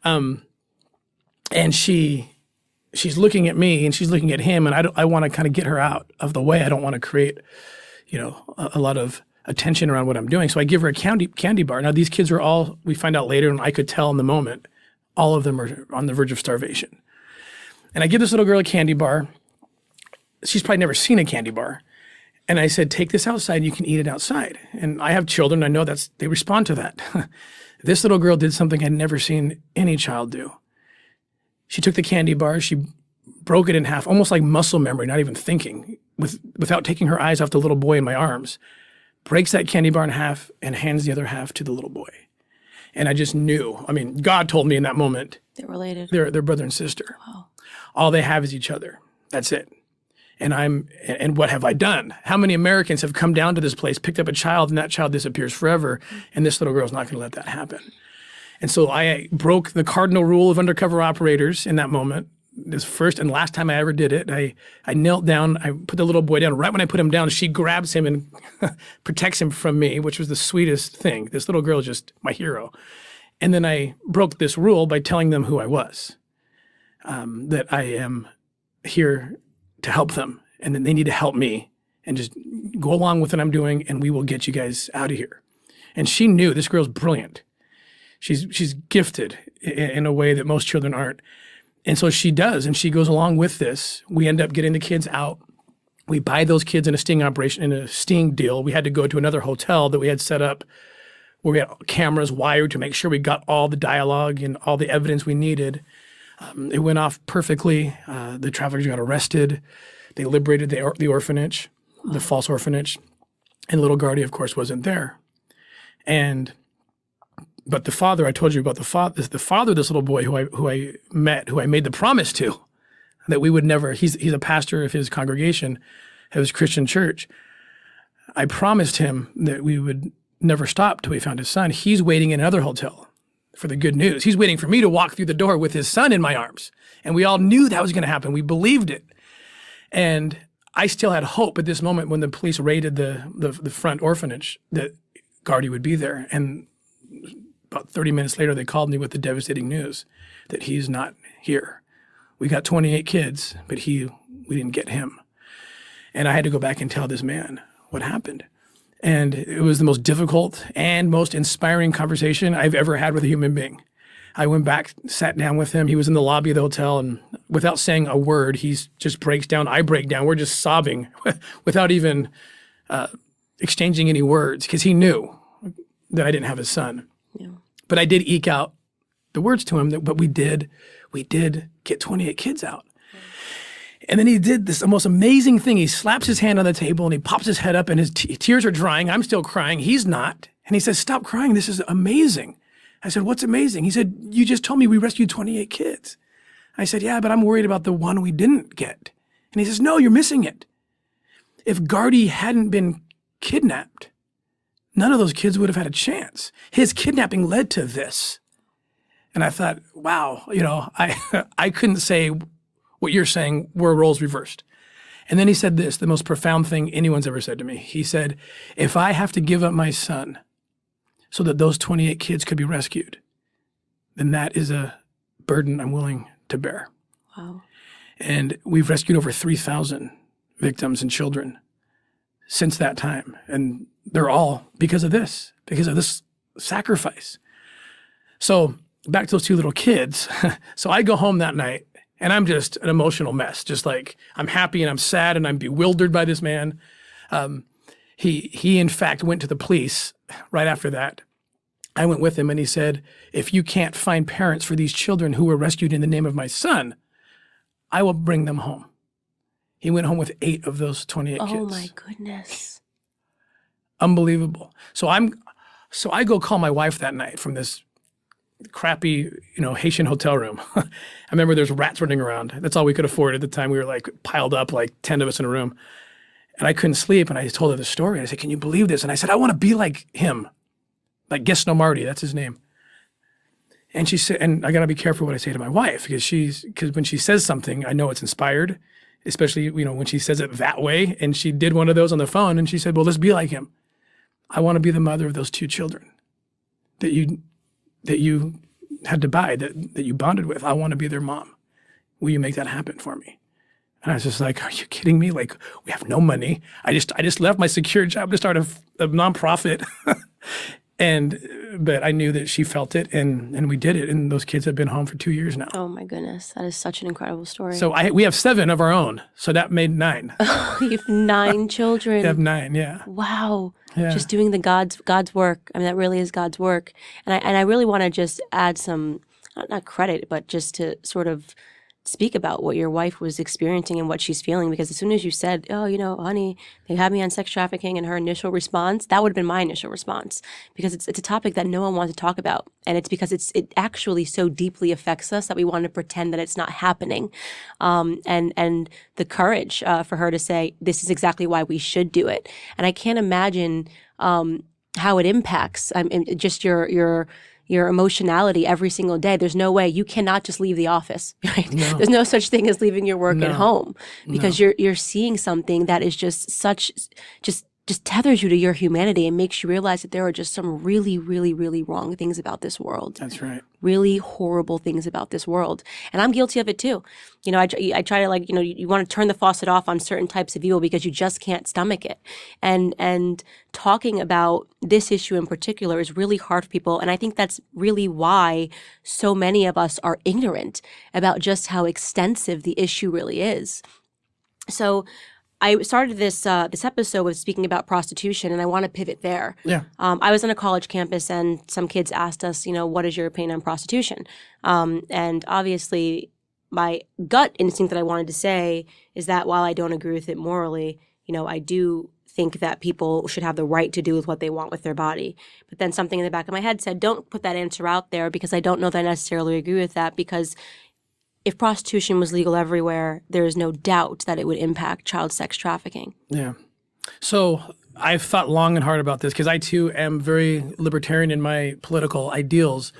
And she's looking at me, and she's looking at him, and I want to kind of get her out of the way. I don't want to create, a lot of attention around what I'm doing. So I give her a candy bar. Now, these kids are all, we find out later, and I could tell in the moment, all of them are on the verge of starvation. And I give this little girl a candy bar. She's probably never seen a candy bar. And I said, take this outside, you can eat it outside. And I have children, I know they respond to that. This little girl did something I'd never seen any child do. She took the candy bar, she broke it in half, almost like muscle memory, not even thinking, without taking her eyes off the little boy in my arms, breaks that candy bar in half and hands the other half to the little boy. And I just knew, I mean, God told me in that moment. They're related. They're brother and sister. Wow. All they have is each other. That's it. And what have I done? How many Americans have come down to this place, picked up a child, and that child disappears forever, and this little girl's not going to let that happen. And so I broke the cardinal rule of undercover operators in that moment. This first and last time I ever did it. I knelt down, I put the little boy down. Right when I put him down, she grabs him and protects him from me, which was the sweetest thing. This little girl is just my hero. And then I broke this rule by telling them who I was, that I am here to help them, and then they need to help me, and just go along with what I'm doing, and we will get you guys out of here. And she knew this girl's brilliant. She's gifted in a way that most children aren't. And so she does, and she goes along with this. We end up getting the kids out. We buy those kids in a sting operation, in a sting deal. We had to go to another hotel that we had set up where we had cameras wired to make sure we got all the dialogue and all the evidence we needed. It went off perfectly. The traffickers got arrested. They liberated the orphanage, the false orphanage. And little Gardy, of course, wasn't there. But the father, I told you about the father of this little boy who I met, who I made the promise to, that we would never, he's a pastor of his congregation, of his Christian church. I promised him that we would never stop till we found his son. He's waiting in another hotel for the good news. He's waiting for me to walk through the door with his son in my arms. And we all knew that was going to happen. We believed it. And I still had hope at this moment when the police raided the front orphanage that Gardy would be there. And about 30 minutes later, they called me with the devastating news that he's not here. We got 28 kids, but we didn't get him. And I had to go back and tell this man what happened. And it was the most difficult and most inspiring conversation I've ever had with a human being. I went back, sat down with him. He was in the lobby of the hotel, and without saying a word, he just breaks down. I break down. We're just sobbing without even exchanging any words, because he knew that I didn't have his son. Yeah. But I did eke out the words to him, but we did get 28 kids out. And then he did this most amazing thing. He slaps his hand on the table and he pops his head up, and his tears are drying. I'm still crying. He's not. And he says, "Stop crying. This is amazing." I said, "What's amazing?" He said, "You just told me we rescued 28 kids." I said, "Yeah, but I'm worried about the one we didn't get." And he says, "No, you're missing it. If Gardy hadn't been kidnapped, none of those kids would have had a chance. His kidnapping led to this." And I thought, wow, I couldn't say what you're saying were roles reversed. And then he said this, the most profound thing anyone's ever said to me. He said, "If I have to give up my son so that those 28 kids could be rescued, then that is a burden I'm willing to bear." Wow. And we've rescued over 3,000 victims and children since that time. And they're all because of this sacrifice. So back to those two little kids. So I go home that night, and I'm just an emotional mess. Just like, I'm happy and I'm sad and I'm bewildered by this man. He in fact went to the police right after that. I went with him, and he said, "If you can't find parents for these children who were rescued in the name of my son, I will bring them home." He went home with 8 of those 28 kids. Oh my goodness. Unbelievable. So I go call my wife that night from this crappy, Haitian hotel room. I remember there's rats running around. That's all we could afford at the time. We were like piled up, like 10 of us in a room. And I couldn't sleep. And I told her the story. And I said, "Can you believe this?" And I said, "I want to be like him, like Gesno Marty." That's his name. And she said, and I got to be careful what I say to my wife, because when she says something, I know it's inspired, especially, when she says it that way. And she did one of those on the phone, and she said, "Well, let's be like him. I want to be the mother of those 2 children that you had to buy, that you bonded with. I want to be their mom. Will you make that happen for me?" And I was just like, "Are you kidding me? Like, we have no money. I just left my secure job to start a nonprofit." But I knew that she felt it, and we did it. And those kids have been home for 2 years now. Oh my goodness, that is such an incredible story. So we have 7 of our own. So that made 9. You have 9 children. We have 9, yeah. Wow. Yeah. Just doing the God's work. I mean, that really is God's work. And I really want to just add some, not credit, but just to sort of speak about what your wife was experiencing and what she's feeling. Because as soon as you said, oh, honey, they had me on sex trafficking, and her initial response, that would have been my initial response. Because it's a topic that no one wants to talk about. And it's because it actually so deeply affects us that we want to pretend that it's not happening. And the courage for her to say, this is exactly why we should do it. And I can't imagine how it impacts just your emotionality every single day. There's no way. You cannot just leave the office, right? No. There's no such thing as leaving your work No. at home, because you're seeing something that is just tethers you to your humanity and makes you realize that there are just some really, really, really wrong things about this world. That's right. Really horrible things about this world. And I'm guilty of it too. I try to you want to turn the faucet off on certain types of evil because you just can't stomach it. And talking about this issue in particular is really hard for people. And I think that's really why so many of us are ignorant about just how extensive the issue really is. So I started this episode with speaking about prostitution, and I want to pivot there. Yeah. I was on a college campus, and some kids asked us, what is your opinion on prostitution? And obviously, my gut instinct that I wanted to say is that while I don't agree with it morally, I do think that people should have the right to do with what they want with their body. But then something in the back of my head said, don't put that answer out there, because I don't know that I necessarily agree with that, because if prostitution was legal everywhere, there is no doubt that it would impact child sex trafficking. Yeah. So I've thought long and hard about this, because I too am very libertarian in my political ideals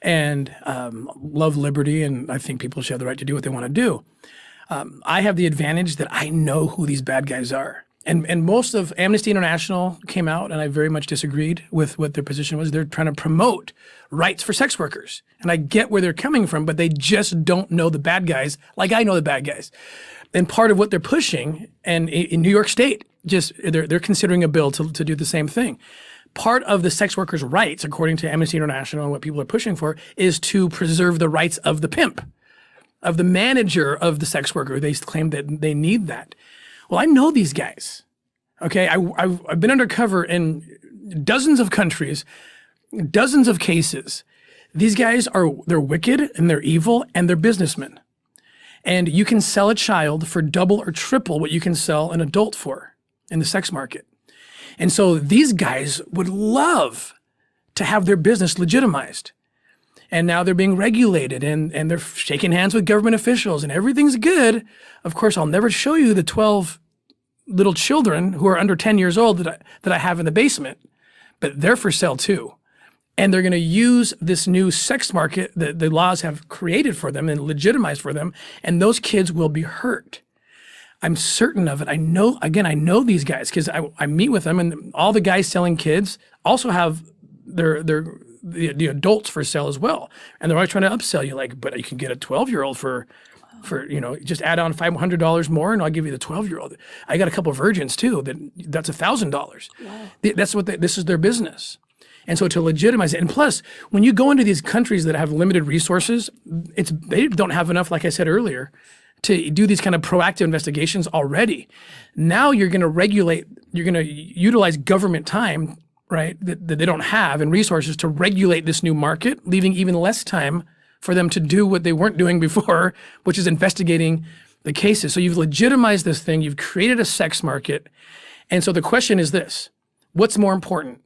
and love liberty, and I think people should have the right to do what they want to do. I have the advantage that I know who these bad guys are. And most of Amnesty International came out, and I very much disagreed with what their position was. They're trying to promote rights for sex workers. And I get where they're coming from, but they just don't know the bad guys like I know the bad guys. And part of what they're pushing, and in New York State, they're considering a bill to do the same thing. Part of the sex workers' rights, according to Amnesty International and what people are pushing for, is to preserve the rights of the pimp, of the manager of the sex worker. They claim that they need that. Well, I know these guys, okay? I've been undercover in dozens of countries, dozens of cases. These guys they're wicked and they're evil and they're businessmen. And you can sell a child for double or triple what you can sell an adult for in the sex market. And so these guys would love to have their business legitimized. And now they're being regulated, and they're shaking hands with government officials, and everything's good. Of course, I'll never show you the 12 little children who are under 10 years old that I have in the basement, but they're for sale too. And they're going to use this new sex market that the laws have created for them and legitimized for them, and those kids will be hurt. I'm certain of it. I know these guys because I meet with them, and all the guys selling kids also have the adults for sale as well. And they're always trying to upsell you, like, but you can get a 12-year-old for just add on $500 more and I'll give you the 12-year-old. I got a couple of virgins too, that's $1,000. Wow. That's this is their business. And so to legitimize it, and plus, when you go into these countries that have limited resources, they don't have enough, like I said earlier, to do these kind of proactive investigations already. Now you're going to utilize government time, right, that they don't have, and resources to regulate this new market, leaving even less time for them to do what they weren't doing before, which is investigating the cases. So you've legitimized this thing, you've created a sex market. And so the question is this: what's more important?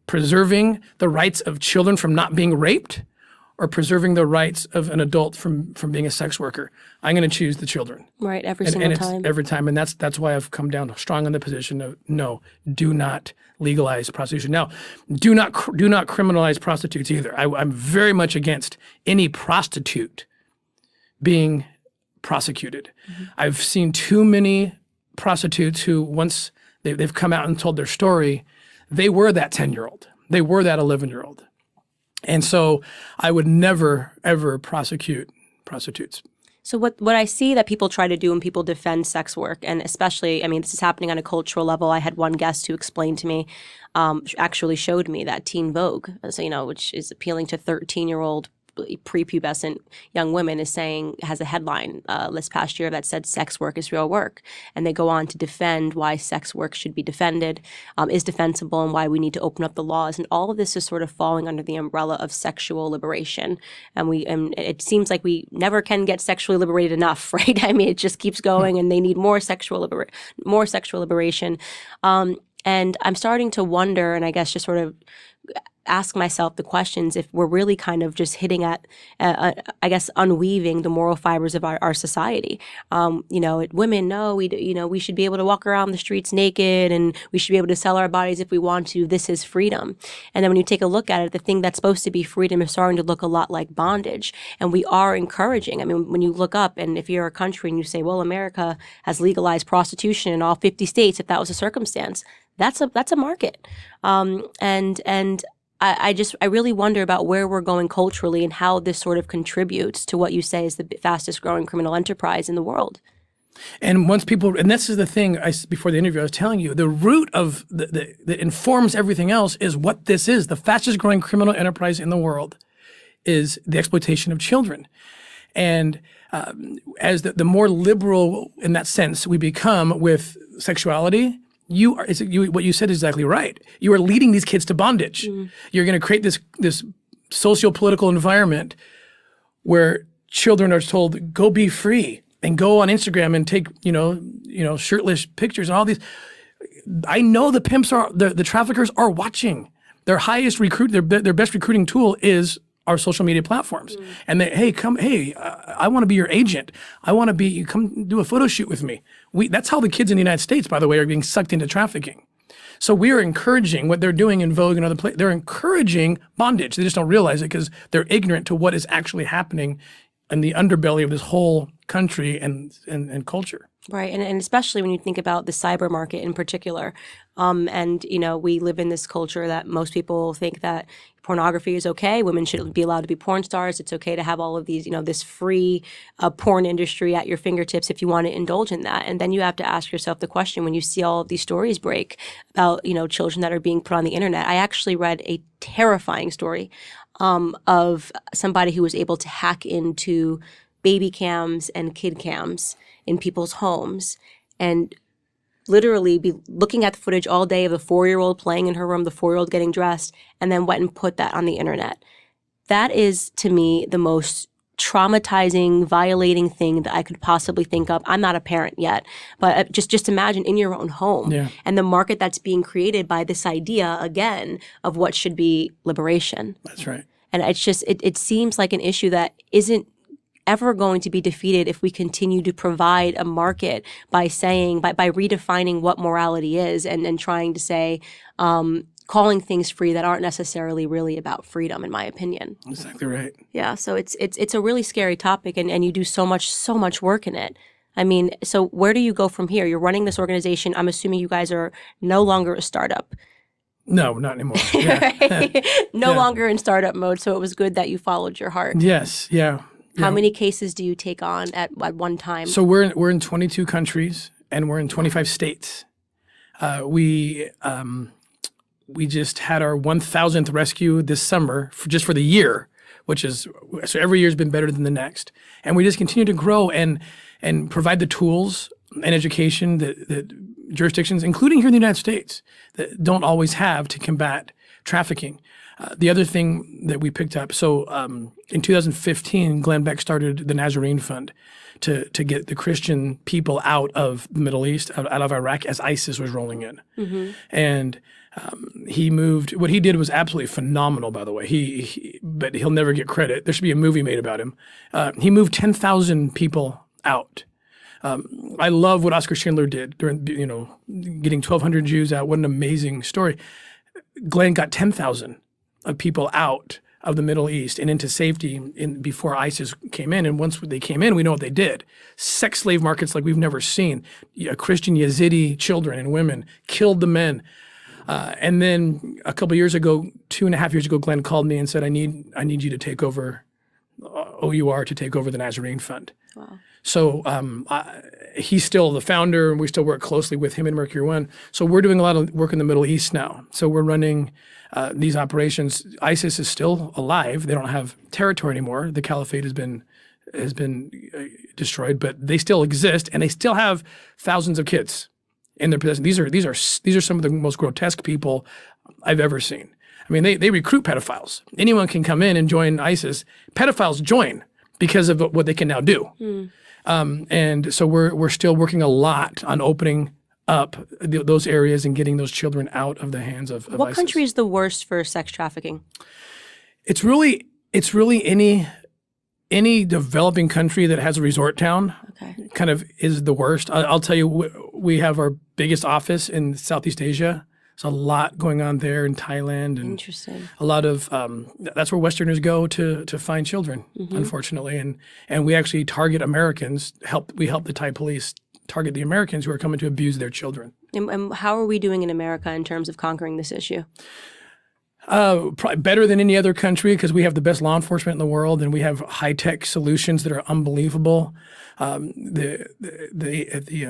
Preserving the rights of children from not being raped, or preserving the rights of an adult from being a sex worker? I'm going to choose the children. Right, every single time. Every time, and that's why I've come down strong on the position of no, do not legalize prostitution. Now, do not criminalize prostitutes either. I'm very much against any prostitute being prosecuted. Mm-hmm. I've seen too many prostitutes who, once they've come out and told their story, they were that 10-year-old. They were that 11-year-old. And so I would never, ever prosecute prostitutes. So what I see that people try to do when people defend sex work, and especially, I mean, this is happening on a cultural level. I had one guest who explained to me, actually showed me that Teen Vogue, so, you know, which is appealing to 13-year-old prepubescent young women, is saying, has a headline this past year that said sex work is real work. And they go on to defend why sex work should be defended, is defensible, and why we need to open up the laws. And all of this is sort of falling under the umbrella of sexual liberation. And it seems like we never can get sexually liberated enough, right? I mean, it just keeps going, and they need more sexual liberation. And I'm starting to wonder, and I guess just sort of ask myself the questions, if we're really kind of just hitting at, I guess, unweaving the moral fibers of our society. You know, women, no, we should be able to walk around the streets naked, and we should be able to sell our bodies if we want to. This is freedom. And then when you take a look at it, the thing that's supposed to be freedom is starting to look a lot like bondage. And we are encouraging. I mean, when you look up, and if you're a country and you say, well, America has legalized prostitution in all 50 states, if that was a circumstance, that's a market. I really wonder about where we're going culturally, and how this sort of contributes to what you say is the fastest growing criminal enterprise in the world. And once people, and this is the thing, before the interview, I was telling you, the root of that informs everything else is what this is. The fastest growing criminal enterprise in the world is the exploitation of children. And as the more liberal in that sense we become with sexuality, what you said is exactly right. You are leading these kids to bondage. You're going to create this socio-political environment where children are told, go be free, and go on Instagram and take, shirtless pictures and all these. I know the pimps the traffickers are watching. Their highest their best recruiting tool is our social media platforms. And I want to be your agent. I want to come do a photo shoot with me. That's how the kids in the United States, by the way, are being sucked into trafficking. So we are encouraging what they're doing in Vogue and other places. They're encouraging bondage. They just don't realize it because they're ignorant to what is actually happening in the underbelly of this whole country and culture. Right, and especially when you think about the cyber market in particular. We live in this culture that most people think that pornography is okay. Women should be allowed to be porn stars. It's okay to have all of these, this free porn industry at your fingertips if you want to indulge in that. And then you have to ask yourself the question, when you see all of these stories break about, children that are being put on the internet. I actually read a terrifying story of somebody who was able to hack into baby cams and kid cams in people's homes and literally be looking at the footage all day of the 4-year-old playing in her room, the 4-year-old getting dressed, and then went and put that on the internet. That is, to me, the most traumatizing, violating thing that I could possibly think of. I'm not a parent yet, but just imagine in your own home and the market that's being created by this idea, again, of what should be liberation. That's right. And it's just, it seems like an issue that isn't ever going to be defeated if we continue to provide a market by redefining what morality is and trying to say, calling things free that aren't necessarily really about freedom, in my opinion. Exactly right. Yeah, so it's a really scary topic, and you do so much work in it. I mean, so where do you go from here? You're running this organization. I'm assuming you guys are no longer a startup. No, not anymore. No longer in startup mode, so it was good that you followed your heart. Yes, yeah. How many cases do you take on at one time? So we're in 22 countries and we're in 25 states. We just had our 1,000th rescue this summer for the year, so every year has been better than the next. And we just continue to grow and provide the tools and education that jurisdictions, including here in the United States, that don't always have to combat trafficking. The other thing that we picked up, in 2015, Glenn Beck started the Nazarene Fund to get the Christian people out of the Middle East, out of Iraq, as ISIS was rolling in. Mm-hmm. And he moved. What he did was absolutely phenomenal, by the way. But he'll never get credit. There should be a movie made about him. He moved 10,000 people out. I love what Oskar Schindler did during, getting 1,200 Jews out. What an amazing story. Glenn got 10,000 of people out of the Middle East and into safety before ISIS came in. And once they came in, we know what they did. Sex slave markets like we've never seen. Christian Yazidi children and women killed the men. And then a couple years ago, 2.5 years ago, Glenn called me and said, I need you to take over OUR to take over the Nazarene Fund. Wow. So he's still the founder, and we still work closely with him in Mercury One. So we're doing a lot of work in the Middle East now. So we're running these operations. ISIS is still alive. They don't have territory anymore. The caliphate has been destroyed, but they still exist, and they still have thousands of kids in their possession. These are some of the most grotesque people I've ever seen. I mean, they recruit pedophiles. Anyone can come in and join ISIS. Pedophiles join because of what they can now do. And so we're still working a lot on opening up those areas and getting those children out of the hands of What ISIS. country is the worst for sex trafficking? It's really any developing country that has a resort town kind of is the worst. I'll tell you, we have our biggest office in Southeast Asia. There's a lot going on there in Thailand. And Interesting. A lot of, that's where Westerners go to find children, unfortunately. And we actually target Americans. We help the Thai police target the Americans who are coming to abuse their children. And how are we doing in America in terms of conquering this issue? Probably better than any other country because we have the best law enforcement in the world, and we have high-tech solutions that are unbelievable. The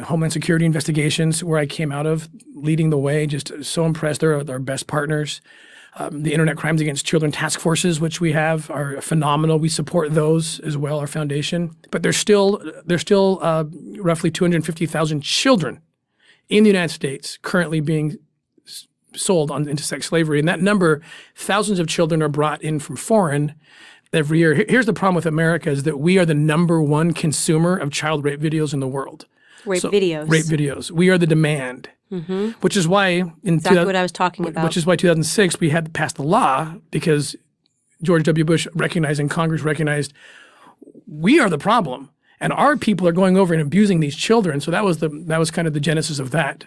Homeland Security investigations, where I came out of, leading the way, just so impressed. They're our best partners. The Internet Crimes Against Children task forces, which we have, are phenomenal. We support those as well, our foundation. But there's still roughly 250,000 children in the United States currently being sold into sex slavery. And that number, thousands of children are brought in from foreign every year. Here's the problem with America is that we are the #1 consumer of child rape videos in the world. Rape videos. Rape videos. We are the demand, which is why exactly what I was talking about. Which is why 2006 we had to pass the law because George W. Bush recognized and Congress recognized we are the problem. And our people are going over and abusing these children. So that was kind of the genesis of that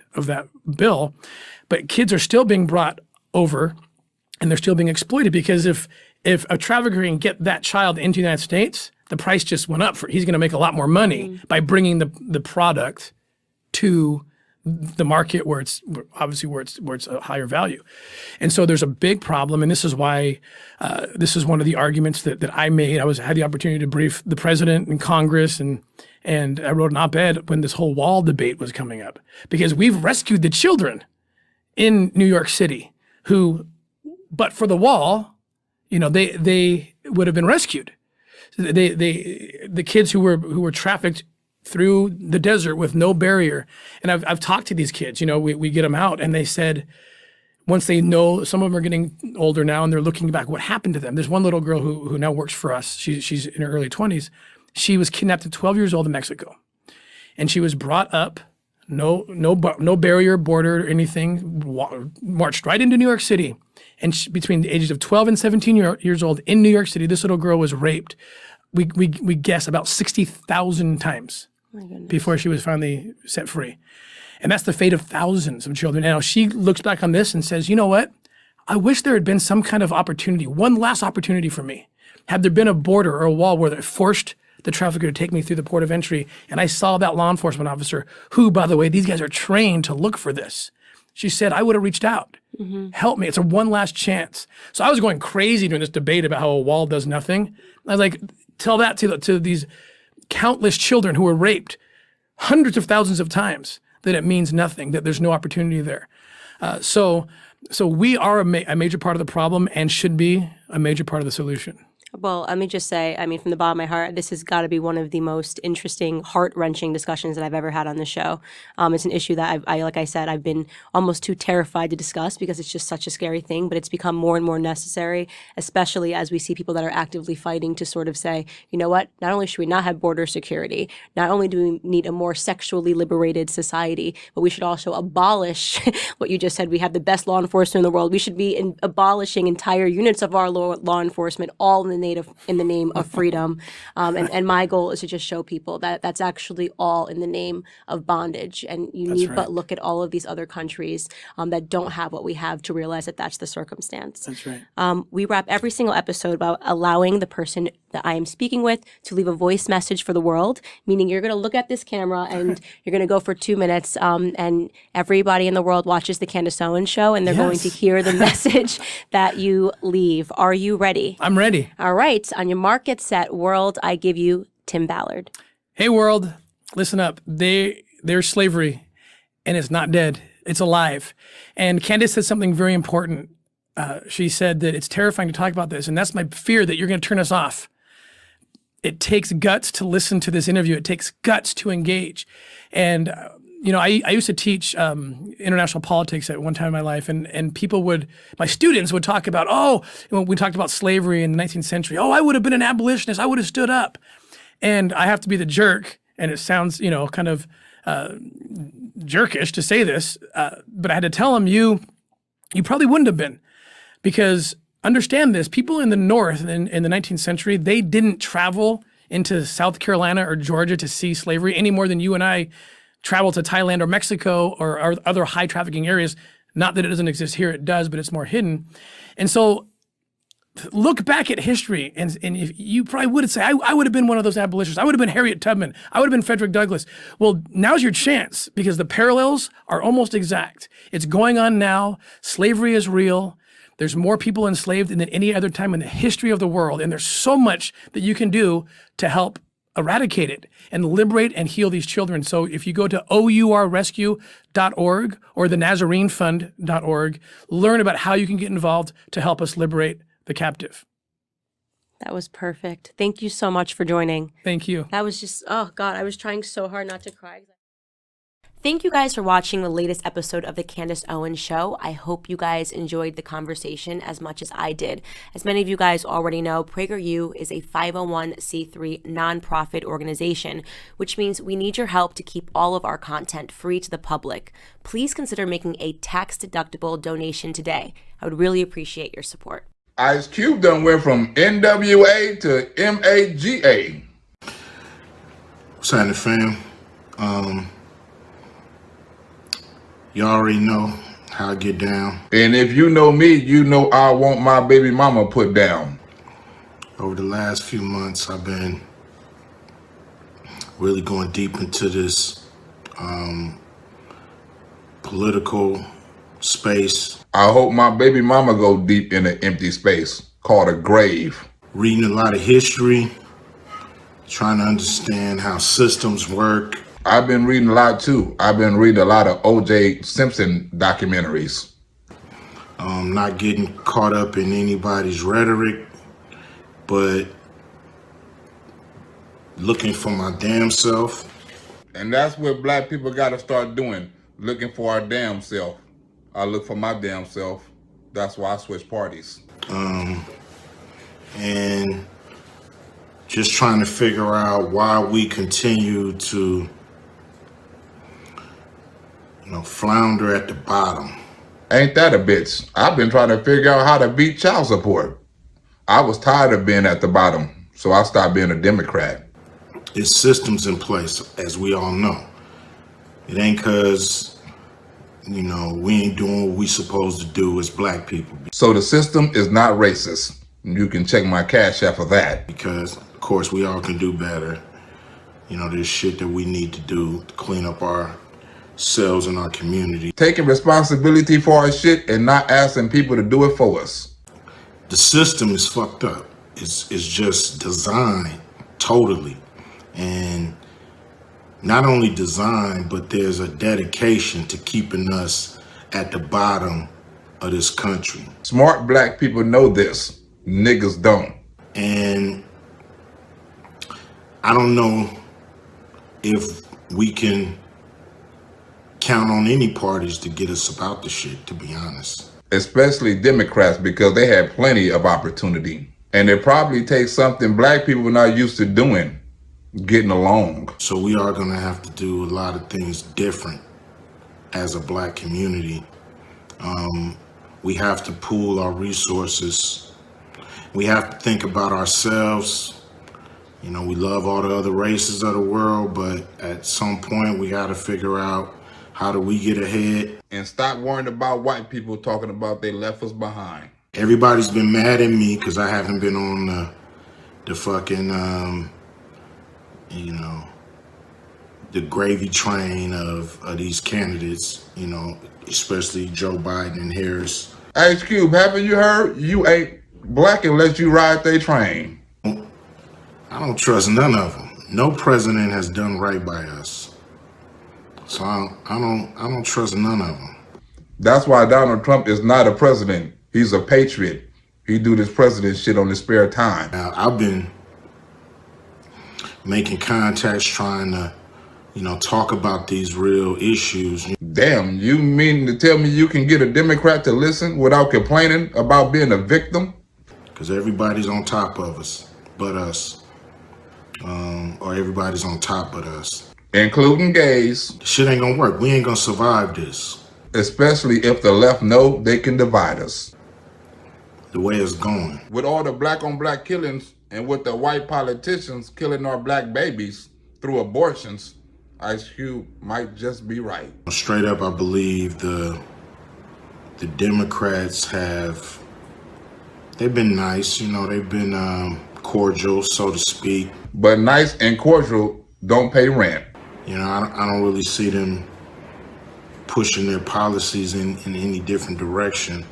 bill. But kids are still being brought over, and they're still being exploited because if a trafficker can get that child into the United States, the price just went up. He's going to make a lot more money by bringing the product to the market where it's a higher value. And so there's a big problem, and this is why this is one of the arguments that I made. I had the opportunity to brief the president and Congress, and I wrote an op-ed when this whole wall debate was coming up because we've rescued the children in New York City who, but for the wall, they would have been rescued. The kids who were trafficked through the desert with no barrier. And I've talked to these kids, we get them out, and they said, once they know, some of them are getting older now and they're looking back, what happened to them? There's one little girl who now works for us. She's in her early 20s. She was kidnapped at 12 years old in Mexico. And she was brought up, no barrier, border, or anything, marched right into New York City. And between the ages of 12 and 17 years old in New York City, this little girl was raped, we guess, about 60,000 times before she was finally set free. And that's the fate of thousands of children. Now, she looks back on this and says, you know what? I wish there had been some kind of opportunity, one last opportunity for me. Had there been a border or a wall where they forced the trafficker to take me through the port of entry, and I saw that law enforcement officer, who, by the way, these guys are trained to look for this. She said, I would have reached out. Help me. It's a one last chance. So I was going crazy during this debate about how a wall does nothing. I was like, tell that to these countless children who were raped hundreds of thousands of times, that it means nothing, that there's no opportunity there. So we are a major part of the problem and should be a major part of the solution. Well, let me just say, from the bottom of my heart, this has got to be one of the most interesting, heart-wrenching discussions that I've ever had on the show. It's an issue that like I said, I've been almost too terrified to discuss because it's just such a scary thing, but it's become more and more necessary, especially as we see people that are actively fighting to sort of say, you know what, not only should we not have border security, not only do we need a more sexually liberated society, but we should also abolish what you just said. We have the best law enforcement in the world. We should be abolishing entire units of our law enforcement, all in the name of freedom. And my goal is to just show people that that's actually all in the name of bondage. And you need but look at all of these other countries that don't have what we have to realize that that's the circumstance. That's right. We wrap every single episode about allowing the person that I am speaking with to leave a voice message for the world, meaning you're going to look at this camera and you're going to go for 2 minutes, and everybody in the world watches the Candace Owens Show, and they're going to hear the message that you leave. Are you ready? I'm ready. All right. On your mark, get set, world, I give you Tim Ballard. Hey, world, listen up. There's slavery, and it's not dead. It's alive. And Candace said something very important. She said that it's terrifying to talk about this, and that's my fear, that you're going to turn us off. It takes guts to listen to this interview. It takes guts to engage. And, I used to teach international politics at one time in my life, and my students would talk about, we talked about slavery in the 19th century. I would have been an abolitionist. I would have stood up. And I have to be the jerk, and it sounds, kind of jerkish to say this, but I had to tell them, you probably wouldn't have been, because understand this, people in the North in the 19th century, they didn't travel into South Carolina or Georgia to see slavery any more than you and I travel to Thailand or Mexico or other high trafficking areas. Not that it doesn't exist here, it does, but it's more hidden. And so look back at history, and if you probably would say, I would have been one of those abolitionists. I would have been Harriet Tubman. I would have been Frederick Douglass. Well, now's your chance, because the parallels are almost exact. It's going on now. Slavery is real. There's more people enslaved than any other time in the history of the world, and there's so much that you can do to help eradicate it and liberate and heal these children. So if you go to OURrescue.org or the NazareneFund.org, learn about how you can get involved to help us liberate the captive. That was perfect. Thank you so much for joining. Thank you. That was just, oh God, I was trying so hard not to cry. Thank you guys for watching the latest episode of the Candace Owens Show. I hope you guys enjoyed the conversation as much as I did. As many of you guys already know, PragerU is a 501c3 nonprofit organization, which means we need your help to keep all of our content free to the public. Please consider making a tax-deductible donation today. I would really appreciate your support. Ice Cube done went from NWA to MAGA. What's happening, fam? You already know how I get down. And if you know me, you know I want my baby mama put down. Over the last few months, I've been really going deep into this political space. I hope my baby mama go deep in an empty space called a grave. Reading a lot of history, trying to understand how systems work. I've been reading a lot too. I've been reading a lot of O.J. Simpson documentaries. Not getting caught up in anybody's rhetoric, but looking for my damn self. And that's what black people gotta start doing, looking for our damn self. I look for my damn self. That's why I switch parties. And just trying to figure out why we continue to flounder at the bottom. Ain't that a bitch? I've been trying to figure out how to beat child support. I was tired of being at the bottom, so I stopped being a Democrat. It's systems in place, as we all know. It ain't because, we ain't doing what we supposed to do as black people. So the system is not racist. You can check my Cash App for that. Because, of course, we all can do better. There's shit that we need to do to clean up ourselves and our community. Taking responsibility for our shit and not asking people to do it for us. The system is fucked up. It's just designed totally. And not only designed, but there's a dedication to keeping us at the bottom of this country. Smart black people know this. Niggas don't. And I don't know if we can count on any parties to get us about the shit, to be honest. Especially Democrats, because they had plenty of opportunity. And it probably takes something black people are not used to doing, getting along. So we are gonna have to do a lot of things different as a black community. We have to pool our resources. We have to think about ourselves. We love all the other races of the world, but at some point we gotta figure out, how do we get ahead? And stop worrying about white people talking about they left us behind. Everybody's been mad at me because I haven't been on the fucking, you know, the gravy train of these candidates, you know, especially Joe Biden and Harris. Ice Cube, haven't you heard? You ain't black unless you ride they train. I don't trust none of them. No president has done right by us. So I don't trust none of them. That's why Donald Trump is not a president. He's a patriot. He do this president shit on his spare time. Now, I've been making contacts trying to, you know, talk about these real issues. Damn, you mean to tell me you can get a Democrat to listen without complaining about being a victim? Because everybody's on top of us, but us. Or everybody's on top but us. Including gays. Shit ain't gonna work. We ain't gonna survive this. Especially if the left know they can divide us. The way it's going. With all the black on black killings and with the white politicians killing our black babies through abortions, Ice Cube might just be right. Straight up, I believe the Democrats they've been nice, you know, they've been cordial, so to speak. But nice and cordial don't pay rent. You know, I don't really see them pushing their policies in any different direction.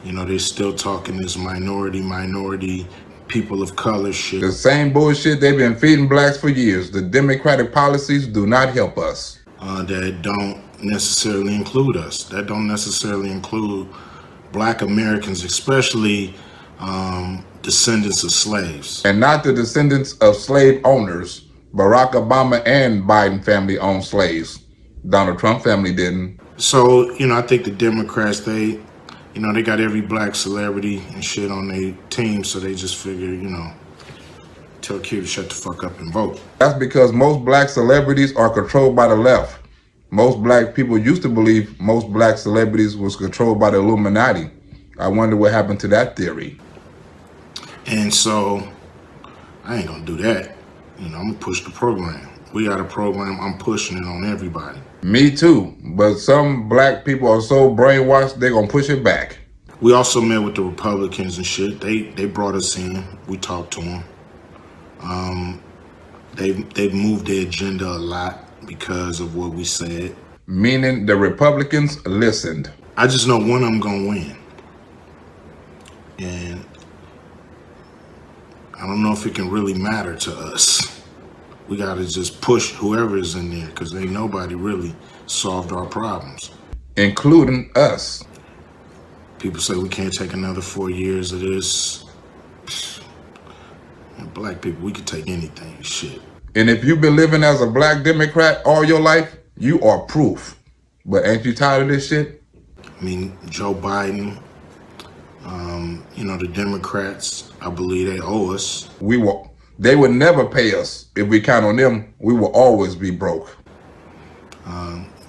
You know, they're still talking this minority, people of color shit. The same bullshit they've been feeding blacks for years. The Democratic policies do not help us. That don't necessarily include us. That don't necessarily include black Americans, especially descendants of slaves. And not the descendants of slave owners. Barack Obama and Biden family owned slaves. Donald Trump family didn't. So, you know, I think the Democrats, they got every black celebrity and shit on their team, so they just figure, you know, tell Q to shut the fuck up and vote. That's because most black celebrities are controlled by the left. Most black people used to believe most black celebrities was controlled by the Illuminati. I wonder what happened to that theory. And so, I ain't gonna do that. You know, I'm gonna push the program. We got a program, I'm pushing it on everybody. Me too, but some black people are so brainwashed, they're gonna push it back. We also met with the Republicans and shit. They brought us in, we talked to them. They've moved their agenda a lot because of what we said. Meaning the Republicans listened. I just know one of them gonna win. And I don't know if it can really matter to us. We gotta just push whoever is in there, because ain't nobody really solved our problems. Including us. People say we can't take another 4 years of this. And black people, we could take anything, shit. And if you've been living as a black Democrat all your life, you are proof. But ain't you tired of this shit? I mean, Joe Biden, you know, the Democrats, I believe they owe us. They would never pay us. If we count on them, we will always be broke.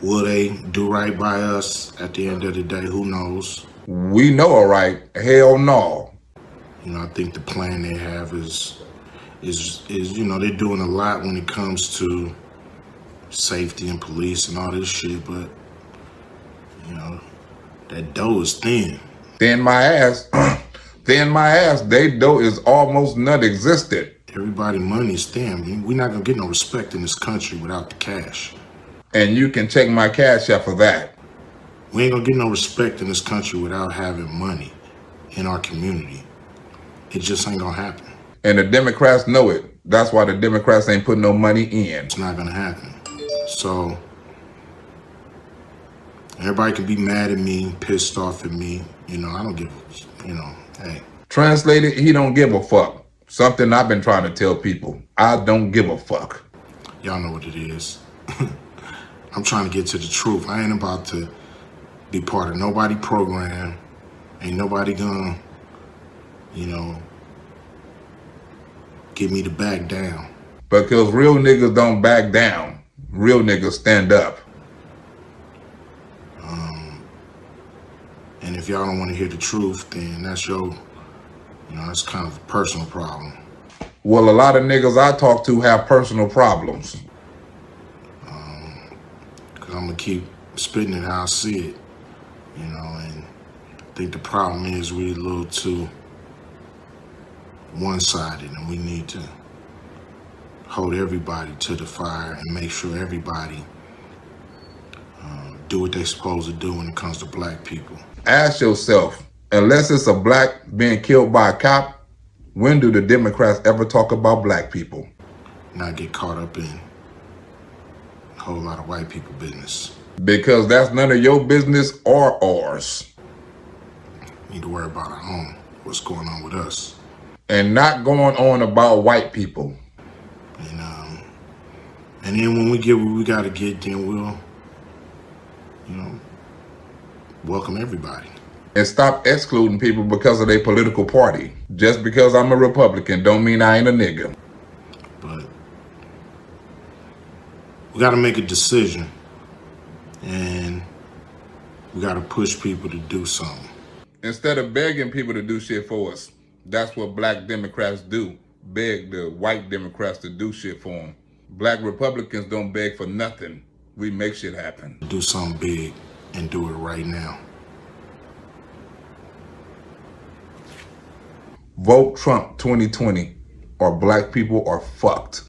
Will they do right by us at the end of the day? Who knows? We know all right. Hell no. You know, I think the plan they have is you know, they're doing a lot when it comes to safety and police and all this shit, but you know, that dough is thin. Thin my ass. Thin my ass. They dough is almost non-existent. Everybody money is thin. I mean, we're not gonna get no respect in this country without the cash. And you can check my cash app for that. We ain't gonna get no respect in this country without having money in our community. It just ain't gonna happen. And the Democrats know it. That's why the Democrats ain't putting no money in. It's not gonna happen. So, everybody can be mad at me, pissed off at me. You know, I don't give, you know, hey. Translated, he don't give a fuck. Something I've been trying to tell people. I don't give a fuck. Y'all know what it is. I'm trying to get to the truth. I ain't about to be part of nobody program. Ain't nobody gonna, you know, get me to back down. Because real niggas don't back down. Real niggas stand up. And if y'all don't want to hear the truth, then that's your, you know, that's kind of a personal problem. Well, a lot of niggas I talk to have personal problems. Because I'm going to keep spitting it how I see it, you know, and I think the problem is we're a little too one-sided, and we need to hold everybody to the fire and make sure everybody do what they're supposed to do when it comes to black people. Ask yourself, unless it's a black being killed by a cop, when do the Democrats ever talk about black people? Not get caught up in a whole lot of white people business. Because that's none of your business or ours. We need to worry about our own, what's going on with us. And not going on about white people. And then when we get what we gotta get, then we'll, welcome everybody. And stop excluding people because of their political party. Just because I'm a Republican don't mean I ain't a nigga. But we gotta make a decision, and we gotta push people to do something. Instead of begging people to do shit for us, that's what black Democrats do. Beg the white Democrats to do shit for them. Black Republicans don't beg for nothing. We make shit happen. Do something big and do it right now. Vote Trump 2020 or black people are fucked.